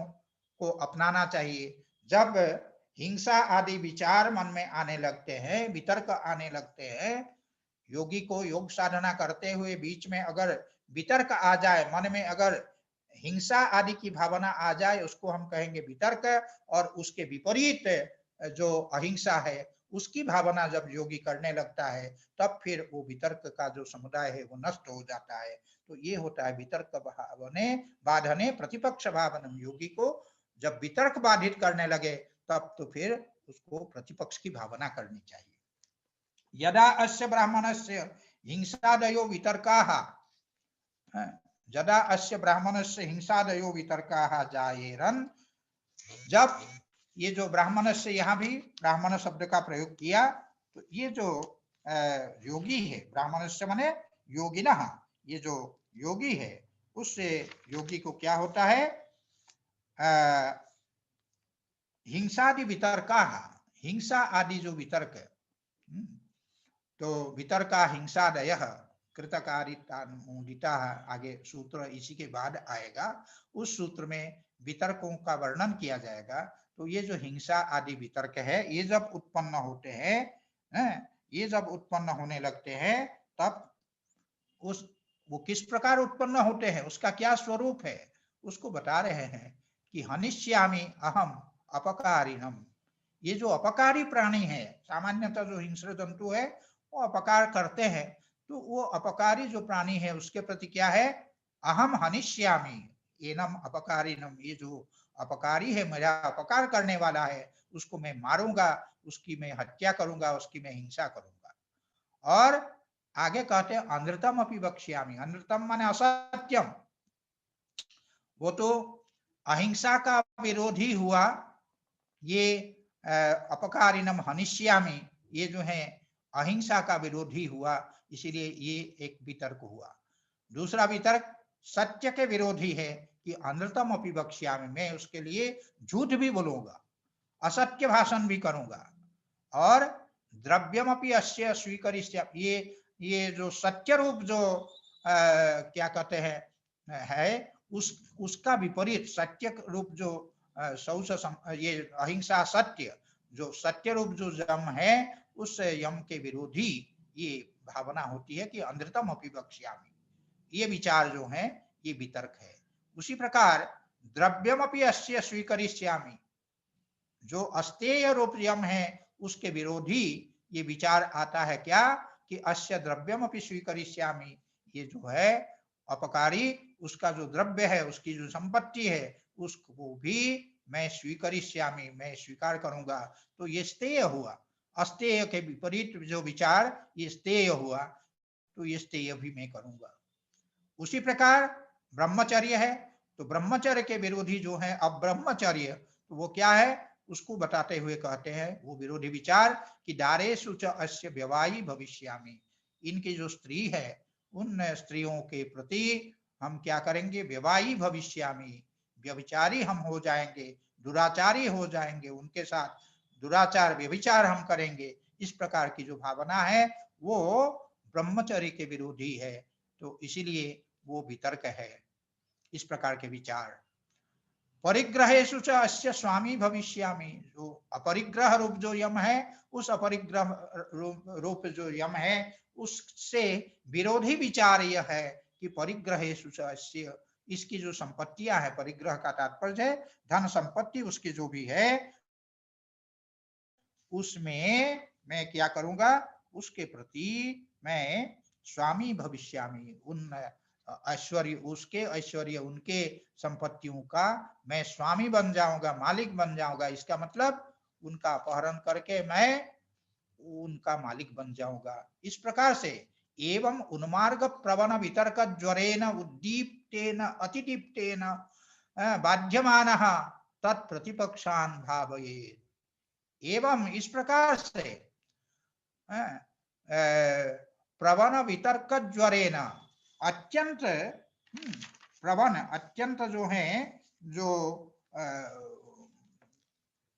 को अपनाना चाहिए। जब हिंसा आदि विचार मन में आने लगते हैं, वितर्क आने लगते हैं, योगी को योग साधना करते हुए बीच में अगर वितर्क आ जाए, मन में अगर हिंसा आदि की भावना आ जाए, उसको हम कहेंगे वितर्क। और उसके विपरीत जो अहिंसा है उसकी भावना जब योगी करने लगता है, तब फिर वो वितर्क का जो समुदाय है वो नष्ट हो जाता है। तो ये होता है वितर्क भावने बाधने प्रतिपक्ष भावनम। योगी को जब वितर्क बाधित करने लगे तब तो फिर उसको प्रतिपक्ष की भावना करनी चाहिए। यदा अस्य ब्राह्मणस्य हिंसादयो वितर्काः, यदा अस्य ब्राह्मणस्य हिंसादयो वितर्काः जायेरन्, जब ये जो ब्राह्मण से, यहाँ भी ब्राह्मण शब्द का प्रयोग किया, तो ये जो योगी है, ब्राह्मण से माने योगिनः, ये जो योगी है उससे योगी को क्या होता है, हिंसादि वितर्काः, हिंसा आदि जो वितर्क तो वितर्का हिंसादयः कृतकारितानुमोदिता, आगे सूत्र इसी के बाद आएगा। उस सूत्र में वितर्कों का वर्णन किया जाएगा। तो ये जो हिंसा आदि वितर्क है, ये जब उत्पन्न होते हैं, ये जब उत्पन्न होने लगते हैं, तब वो किस प्रकार उत्पन्न होते हैं, उसका क्या स्वरूप है, उसको बता रहे हैं कि हनिष्यामि अहम अपकारिणम। ये जो अपकारी प्राणी है, सामान्यतः जो हिंस्र जंतु है वो अपकार करते हैं, तो वो अपकारी जो प्राणी है उसके प्रति क्या है, अहम हनिष्यामि एनम अपकारिणम। ये जो अपकारी है, मेरा अपकार करने वाला है, उसको मैं मारूंगा, उसकी मैं हत्या करूंगा, उसकी मैं हिंसा करूंगा। और आगे कहते हैं अनृतम अपि वक्ष्यामि। अनृतम माने असत्यम, वो तो अहिंसा का विरोधी हुआ। ये अपकारिणम हनिष्यामि, ये जो है अहिंसा का विरोधी हुआ, इसीलिए ये एक वितर्क हुआ। दूसरा वितर्क सत्य के विरोधी है कि अनृतम अपि वक्ष्यामि, मैं उसके लिए झूठ भी बोलूंगा, असत्य भाषण भी करूंगा। और द्रव्यमपि अस्य स्वीकरिष्यामि, ये जो सत्य रूप जो क्या कहते हैं है, उसका विपरीत सत्य रूप जो ये अहिंसा सत्य, जो सत्य रूप जो यम है, उस यम के विरोधी ये भावना होती है कि अनृतम अपि वक्ष्यामि। ये विचार जो है ये वितर्क है। उसी प्रकार द्रव्यमपि अस्य स्वीकरिष्यामि, जो अस्तेय रूप यम है उसके विरोधी ये विचार आता है क्या, कि अस्य द्रव्यमपि स्वीकरिष्यामि, ये जो है अपकारी, उसका जो द्रव्य है, उसकी जो संपत्ति है, उसको भी मैं स्वीकरिष्यामि, मैं स्वीकार करूंगा। तो ये स्तेय हुआ। अस्तेय के विपरीत जो विचार ये स्तेय हुआ, तो ये स्तेय भी मैं करूंगा। उसी प्रकार ब्रह्मचर्य है, तो ब्रह्मचर्य के विरोधी जो है अब्रह्मचर्य, तो वो क्या है उसको बताते हुए कहते हैं वो विरोधी विचार कि दारेषु च अस्य व्यवायी भविष्यामि। इनकी जो स्त्री है उन स्त्रियों के प्रति हम क्या करेंगे, व्यवायी भविष्यामि, व्यभिचारी हम हो जाएंगे, दुराचारी हो जाएंगे, उनके साथ दुराचार व्यभिचार हम करेंगे। इस प्रकार की जो भावना है वो ब्रह्मचर्य के विरोधी है, तो इसीलिए वो वितर्क है। इस प्रकार के विचार। परिग्रहेषु च अस्य स्वामी भविष्यामि, जो अपरिग्रह रूप जो यम है, उस अपरिग्रह रूप जो यम है उससे विरोधी विचार यह है कि परिग्रहेषु च अस्य, इसकी जो संपत्तियां है, परिग्रह का तात्पर्य है धन संपत्ति, उसकी जो भी है उसमें मैं क्या करूंगा, उसके प्रति मैं स्वामी भविष्यामि, उन ऐश्वर्य, उसके ऐश्वर्य, उनके संपत्तियों का मैं स्वामी बन जाऊंगा, मालिक बन जाऊंगा। इसका मतलब उनका अपहरण करके मैं उनका मालिक बन जाऊंगा। इस प्रकार से एवं उन्मार्ग प्रवण वितर्क ज्वरेन उद्दीप्तेन अतिदीप्तेन बाध्यमानः तत्प्रतिपक्षान् भावयेत्। एवं इस प्रकार से प्रवण वितर्क ज्वरेन, अत्यंत प्रवण, अत्यंत जो है जो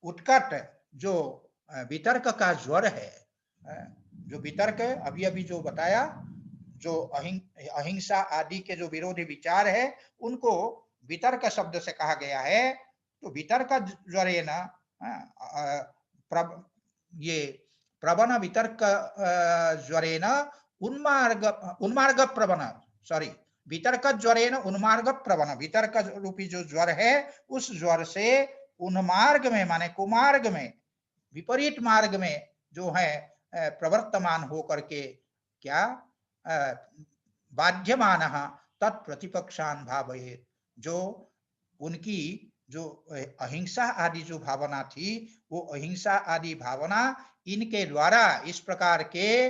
उत्कट जो वितर्क का ज्वर है, जो वितर्क अभी अभी जो बताया, जो अहिंसा आदि के जो विरोधी विचार है उनको वितर्क शब्द से कहा गया है। तो वितर्क ज्वरेन, ये प्रवण वितर्क ज्वरेन उन्मार्ग प्रवण, सॉरी, वितर्क ज्वरेन उन्मार्ग प्रवण, वितर्क रूपी जो ज्वर है उस ज्वर से उन्मार्ग में माने कुमार्ग में, विपरीत मार्ग में जो है प्रवर्तमान होकर के क्या बाध्यमान तत्प्रतिपक्षान् भावयेत्, जो उनकी जो अहिंसा आदि जो भावना थी, वो अहिंसा आदि भावना इनके द्वारा इस प्रकार के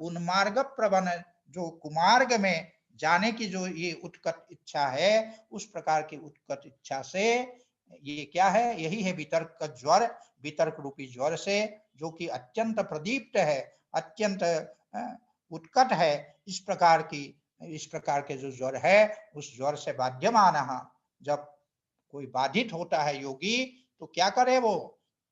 उन्मार्ग प्रवण जो कुमार्ग में जाने की जो ये उत्कट इच्छा है, उस प्रकार की उत्कट इच्छा से ये क्या है, यही है वितर्क का ज्वर, वितर्क रूपी ज्वर से, जो कि अत्यंत प्रदीप्त है, अत्यंत उत्कट है, इस प्रकार के जो ज्वर है उस ज्वर से बाध्यमान, जब कोई बाधित होता है योगी तो क्या करे वो,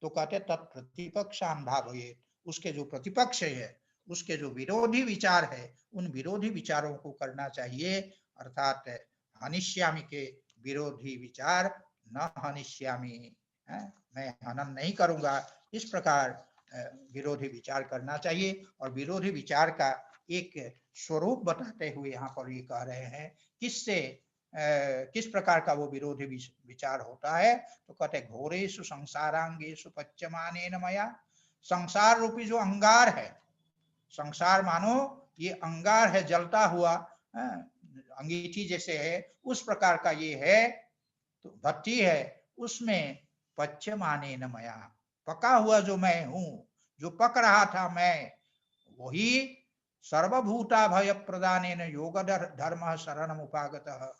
तो कहते तत्प्रतिपक्षान् भावयेत्, उसके जो प्रतिपक्ष है, उसके जो विरोधी विचार है, उन विरोधी विचारों को करना चाहिए। अर्थात हनिष्यामि के विरोधी विचार न हनिष्यामि, मैं हनन नहीं करूंगा, इस प्रकार विरोधी विचार करना चाहिए। और विरोधी विचार का एक स्वरूप बताते हुए यहाँ पर ये कह रहे हैं किससे किस प्रकार का वो विरोधी विचार होता है। तो कहते घोरेषु संसारांगेषु पच्यमानेन मया, संसार रूपी जो अंगार है, संसार मानो ये अंगार है, जलता हुआ अंगीठी जैसे है, उस प्रकार का ये है, तो भट्टी है, उसमें पच्यमानेन मया, पका हुआ जो मैं हूं, जो पक रहा था मैं, वही सर्वभूता भय प्रदानेन योग धर्म शरणम उपागतः,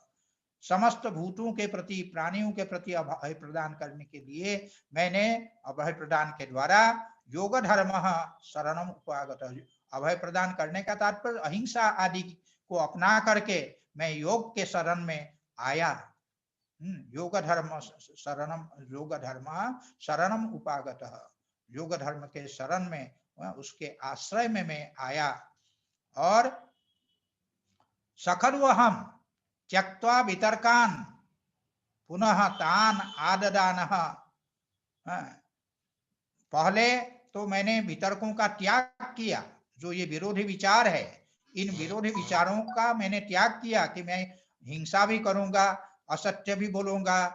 समस्त भूतों के प्रति, प्राणियों के प्रति अभय प्रदान करने के लिए मैंने अभय प्रदान के द्वारा योग धर्म शरणम उपागत, अभय प्रदान करने का तात्पर्य अहिंसा आदि को अपना करके मैं योग के शरण में आया। योग धर्म शरणम उपागत, योग धर्म के शरण में, उसके आश्रय में मैं आया। और सखर्वहम त्यक्त्वा वितर्कान पुनः तान आददानः, पहले तो मैंने वितर्कों का त्याग किया, जो ये विरोधी विचार है, इन विरोधी विचारों का मैंने त्याग किया कि मैं हिंसा भी करूंगा, असत्य भी बोलूंगा,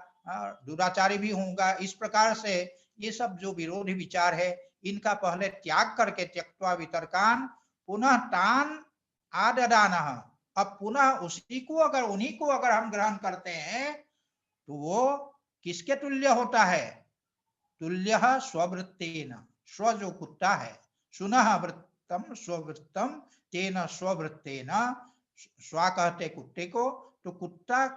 दुराचारी भी होऊंगा, इस प्रकार से ये सब जो विरोधी विचार है इनका पहले त्याग करके त्यक्त्वा वितर्कान पुनः तान आददानः, अब पुनः उसी को अगर, उन्हीं को अगर हम ग्रहण करते हैं तो वो किसके तुल्य होता है? तुल्य स्ववृत्तेन, स्व जो कुत्ता है, सुनः वृत्तम स्ववृत्तम तेन स्ववृत्तेन, स्व कहते कुत्ते को, तो कुत्ता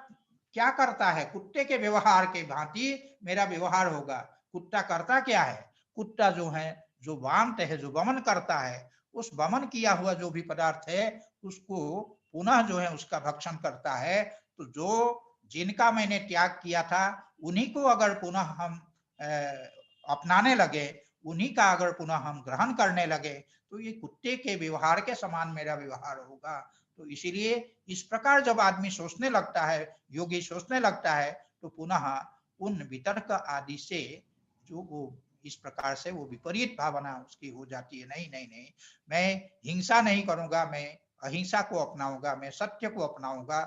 क्या करता है? कुत्ते के व्यवहार के भांति मेरा व्यवहार होगा। कुत्ता करता क्या है? कुत्ता जो है, जो वांत है, जो वमन करता है, उस वमन किया हुआ जो भी पदार्थ है उसको पुनः जो है उसका भक्षण करता है। तो जो जिनका मैंने त्याग किया था उन्हीं को अगर पुनः हम अपनाने लगे, उन्हीं का अगर पुनः हम ग्रहण करने लगे, तो ये कुत्ते के व्यवहार के समान मेरा व्यवहार होगा। तो इसीलिए इस प्रकार जब आदमी सोचने लगता है, योगी सोचने लगता है, तो पुनः उन वितर्क आदि से जो वो इस प्रकार से वो विपरीत भावना उसकी हो जाती है। नहीं नहीं नहीं, मैं हिंसा नहीं करूंगा, मैं अहिंसा को अपनाऊंगा, मैं सत्य को अपनाऊंगा,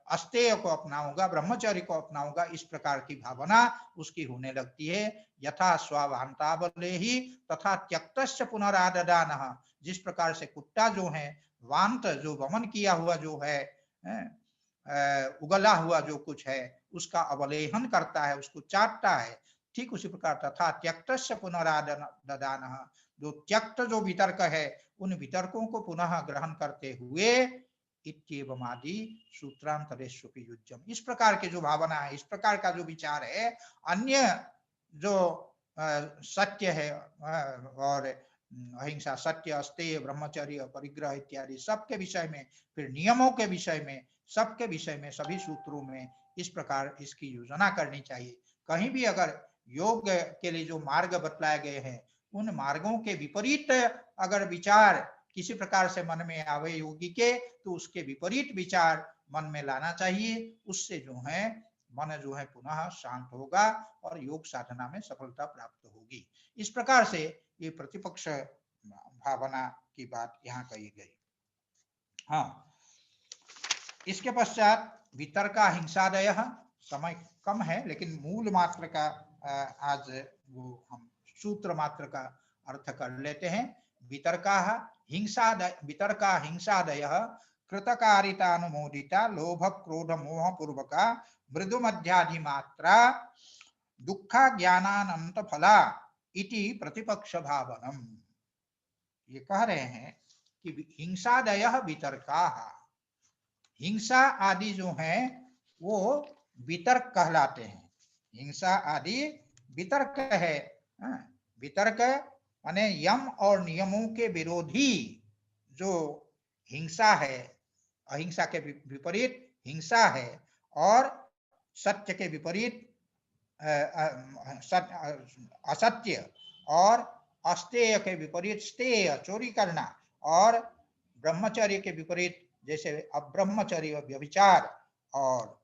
अस्तेय को अपनाऊंगा, ब्रह्मचर्य को अपनाऊंगा, इस प्रकार की भावना उसकी होने लगती है। यथा स्वाभांतावले ही तथा त्यक्तस्य पुनराददानः, जिस प्रकार से कुत्ता जो है वांत, जो वमन किया हुआ जो है, उगला हुआ जो कुछ है उसका अवलेहन करता है, उसको चाटता है, ठीक उसी प्रकार तथा त्यक्तस्य पुनराददानः, जो त्यक्त जो वितर्क है उन वितर्कों को पुनः ग्रहण करते हुए इत्येवमादि सूत्रांतरेष्वपि युज्यम, इस प्रकार के जो भावना है, इस प्रकार का जो विचार है, अन्य जो सत्य है और अहिंसा, सत्य, अस्तेय, ब्रह्मचर्य, परिग्रह इत्यादि सबके विषय में, फिर नियमों के विषय में, सबके विषय में, सभी सूत्रों में इस प्रकार इसकी योजना करनी चाहिए। कहीं भी अगर योग के लिए जो मार्ग बतलाए गए हैं उन मार्गों के विपरीत अगर विचार किसी प्रकार से मन में आवे योगी के, तो उसके विपरीत विचार मन में लाना चाहिए। उससे जो है मन जो है पुनः शांत होगा और योग साधना में सफलता प्राप्त होगी। इस प्रकार से ये प्रतिपक्ष भावना की बात यहाँ कही गई। हाँ, इसके पश्चात वितर्का हिंसादय, समय कम है लेकिन मूल मात्र का आज वो हम सूत्र मात्र का अर्थ कर लेते हैं। वितर्का हिंसादय कृतकारितानुमोदिता लोभ क्रोध मोह पूर्वका मृदु मध्याधिमात्रा दुखा ज्ञानानंत फला इति प्रतिपक्ष भावनम। ये कह रहे हैं कि हिंसादय वितर्का, हिंसा आदि जो है वो वितर्क कहलाते हैं। हिंसा आदि वितर्क है। वितर्क माने यम और नियमों के विरोधी जो हिंसा है, अहिंसा के विपरीत हिंसा है, और सत्य के विपरीत असत्य और अस्तेय के विपरीत स्तेय चोरी करना, और ब्रह्मचर्य के विपरीत जैसे अब्रह्मचर्य व्यभिचार, और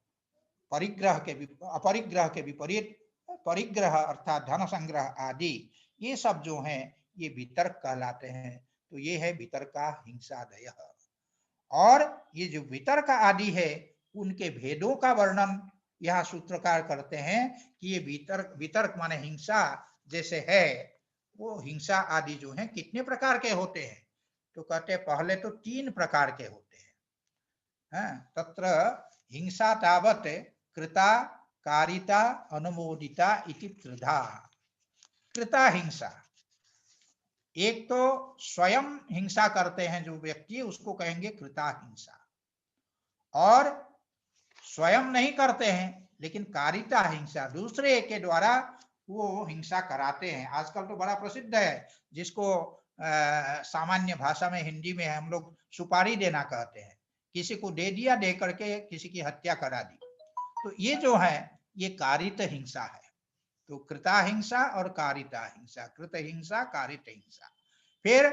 परिग्रह के अपरिग्रह के विपरीत परिग्रह अर्थात धन संग्रह आदि, ये सब जो हैं ये वितर्क कहलाते हैं। तो ये है वितर्का हिंसादय। और ये जो वितर्क आदि है उनके भेदों का वर्णन यह सूत्रकार करते हैं कि ये वितर्क, वितर्क माने हिंसा जैसे है, वो हिंसा आदि जो है कितने प्रकार के होते हैं। तो कहते हैं पहले तो 3 प्रकार के होते हैं। तत्र हिंसा तावत कृता कारिता अनुमोदिता इति त्रिधा। कृता हिंसा, एक तो स्वयं हिंसा करते हैं जो व्यक्ति, उसको कहेंगे कृता हिंसा। और स्वयं नहीं करते हैं लेकिन कारिता हिंसा, दूसरे के द्वारा वो हिंसा कराते हैं। आजकल तो बड़ा प्रसिद्ध है, जिसको सामान्य भाषा में हिंदी में हम लोग सुपारी देना कहते हैं। किसी को दे दिया, दे करके किसी की हत्या करा दी, तो ये जो है ये कारित हिंसा है। तो कृता हिंसा और कारिता हिंसा, कृत हिंसा कारित हिंसा। फिर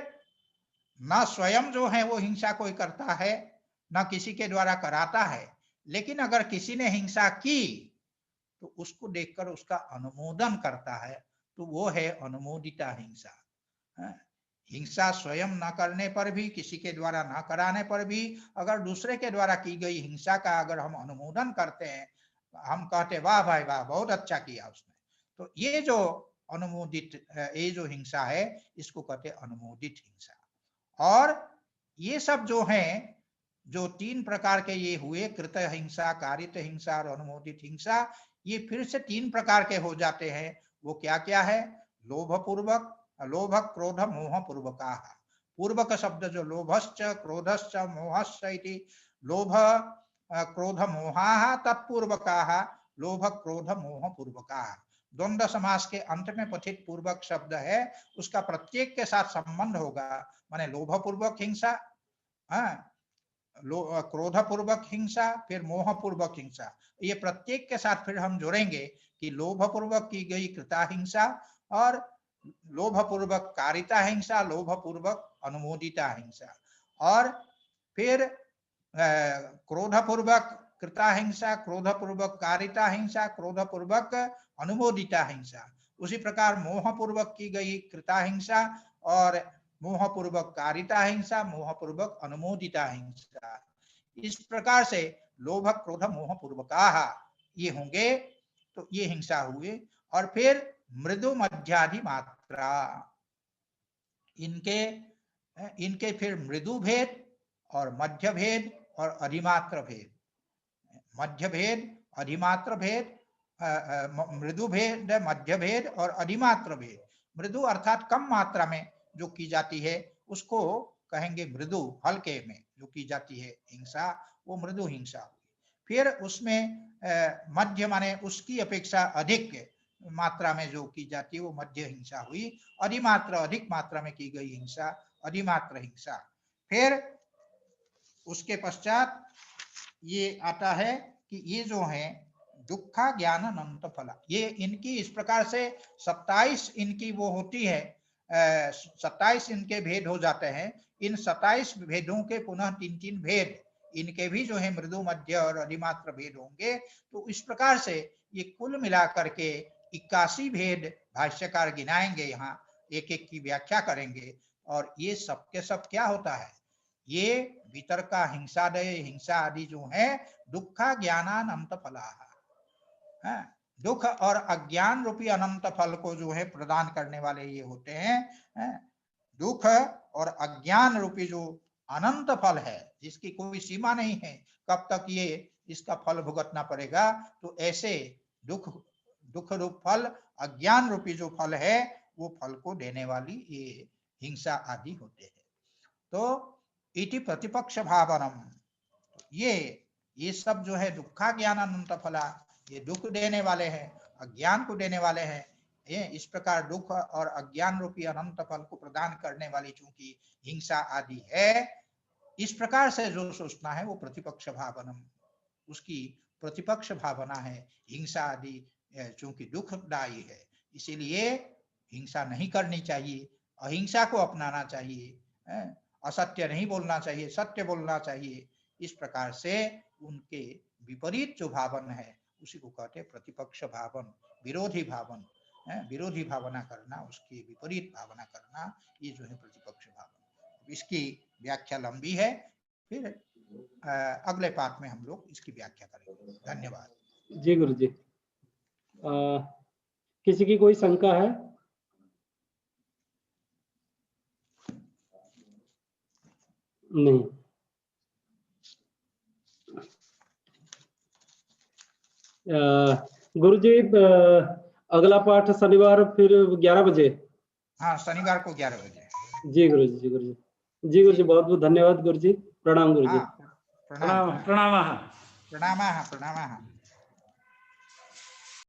न स्वयं जो है वो हिंसा कोई करता है, न किसी के द्वारा कराता है, लेकिन अगर किसी ने हिंसा की तो उसको देखकर उसका अनुमोदन करता है, तो वो है अनुमोदिता हिंसा। हिंसा स्वयं न करने पर भी, किसी के द्वारा न कराने पर भी, अगर दूसरे के द्वारा की गई हिंसा का अगर हम अनुमोदन करते हैं, हम कहते वाह भाई वाह, बहुत अच्छा किया उसने, तो ये जो अनुमोदित, ये जो हिंसा है इसको कहते अनुमोदित हिंसा। और ये सब जो हैं, जो 3 प्रकार के ये हुए, कृत हिंसा, कारित हिंसा और अनुमोदित हिंसा, ये फिर से 3 प्रकार के हो जाते हैं। वो क्या क्या है? लोभ पूर्वक, लोभ क्रोध मोह पूर्वका। पूर्वक शब्द जो लोभश्च क्रोधश्च मोहश्च इति, लोभ क्रोध मोहा तत्पूर्वका, लोभ क्रोध मोह पूर्वका। द्वंद्व समास के अंत में पठित पूर्वक शब्द है, उसका प्रत्येक के साथ संबंध होगा, माने लोभ पूर्वक हिंसा, क्रोध पूर्वक हिंसा, फिर मोह पूर्वक हिंसा। ये प्रत्येक के साथ फिर हम जोड़ेंगे कि लोभ पूर्वक की गई कृता हिंसा, और लोभ पूर्वक कारिता हिंसा, लोभ पूर्वक अनुमोदिता हिंसा, और फिर क्रोध पूर्वक कृता हिंसा, क्रोध पूर्वक कारिता हिंसा, क्रोध पूर्वक अनुमोदिता हिंसा। उसी प्रकार मोह पूर्वक की गई कृता हिंसा, और मोह पूर्वक कारिता हिंसा, मोह पूर्वक अनुमोदिता हिंसा। इस प्रकार से लोभ क्रोध मोह पूर्वकाः ये होंगे, तो ये हिंसा हुए। और फिर मृदु मध्यादि मात्रा, इनके फिर मृदु भेद और मध्य भेद और अधिमात्र भेद। मध्य भेद, अधिमात्र भेद, मृदु भेद, मध्य भेद और अधिमात्र भेद। मृदु अर्थात कम मात्रा में जो की जाती है उसको कहेंगे मृदु, हल्के में जो की जाती है हिंसा, वो मृदु हिंसा हुई। फिर उसमें मध्य माने उसकी अपेक्षा अधिक मात्रा में जो की जाती है वो मध्य हिंसा हुई। अधिमात्र, अधिक मात्रा में की गई हिंसा अधिमात्र हिंसा। फिर उसके पश्चात ये आता है कि ये जो है दुखा ज्ञान अनंत फला, ये इनकी इस प्रकार से 27 इनकी वो होती है, 27 इनके भेद हो जाते हैं। इन 27 भेदों के पुनः 3-3 भेद इनके भी जो है मृदु मध्य और अधिमात्र भेद होंगे। तो इस प्रकार से ये कुल मिलाकर के 81 भेद भाष्यकार गिनाएंगे, यहाँ एक एक की व्याख्या करेंगे। और ये सब के सब क्या होता है? ये वितर्का हिंसादय हिंसा आदि जो है दुखा ज्ञानानंत फला, दुख और अज्ञान रूपी अनंत फल को जो है प्रदान करने वाले ये होते हैं। दुख और अज्ञान रूपी जो अनंत फल है, जिसकी कोई सीमा नहीं है कब तक ये इसका फल भुगतना पड़ेगा, तो ऐसे दुख रूप फल, अज्ञान रूपी जो फल है वो फल को देने वाली ये हिंसा आदि होते हैं। तो इति प्रतिपक्ष भावनम, ये सब जो है दुखा ज्ञान अनंत फला, ये दुख देने वाले हैं, अज्ञान को देने वाले हैं। ये इस प्रकार दुख और अज्ञान रूपी अनंत फल को प्रदान करने वाली चूंकि हिंसा आदि है, इस प्रकार से जो सोचना है वो प्रतिपक्ष भावनम, उसकी प्रतिपक्ष भावना है। हिंसा आदि चूंकि दुखदायी है, इसीलिए हिंसा नहीं करनी चाहिए। अहिंसा को अपनाना चाहिए, असत्य नहीं बोलना चाहिए, सत्य बोलना चाहिए। इस प्रकार से उनके विपरीत जो भावन है उसी को कहते हैं प्रतिपक्ष भावन, विरोधी भावन। विरोधी भावना करना, उसकी विपरीत भावना करना, ये जो है प्रतिपक्ष भावन। इसकी व्याख्या लंबी है, फिर अगले पाठ में हम लोग इसकी व्याख्या करेंगे। धन्यवाद। जी गुरु जी। किसी की कोई शंका है? नहीं। गुरु जी, अगला पाठ शनिवार फिर 11 बजे। हाँ, शनिवार को 11 बजे। जी गुरु जी, जी गुरु जी, जी गुरु जी, बहुत बहुत धन्यवाद गुरु जी। प्रणाम गुरु जी। हाँ, प्रणाम प्रणाम।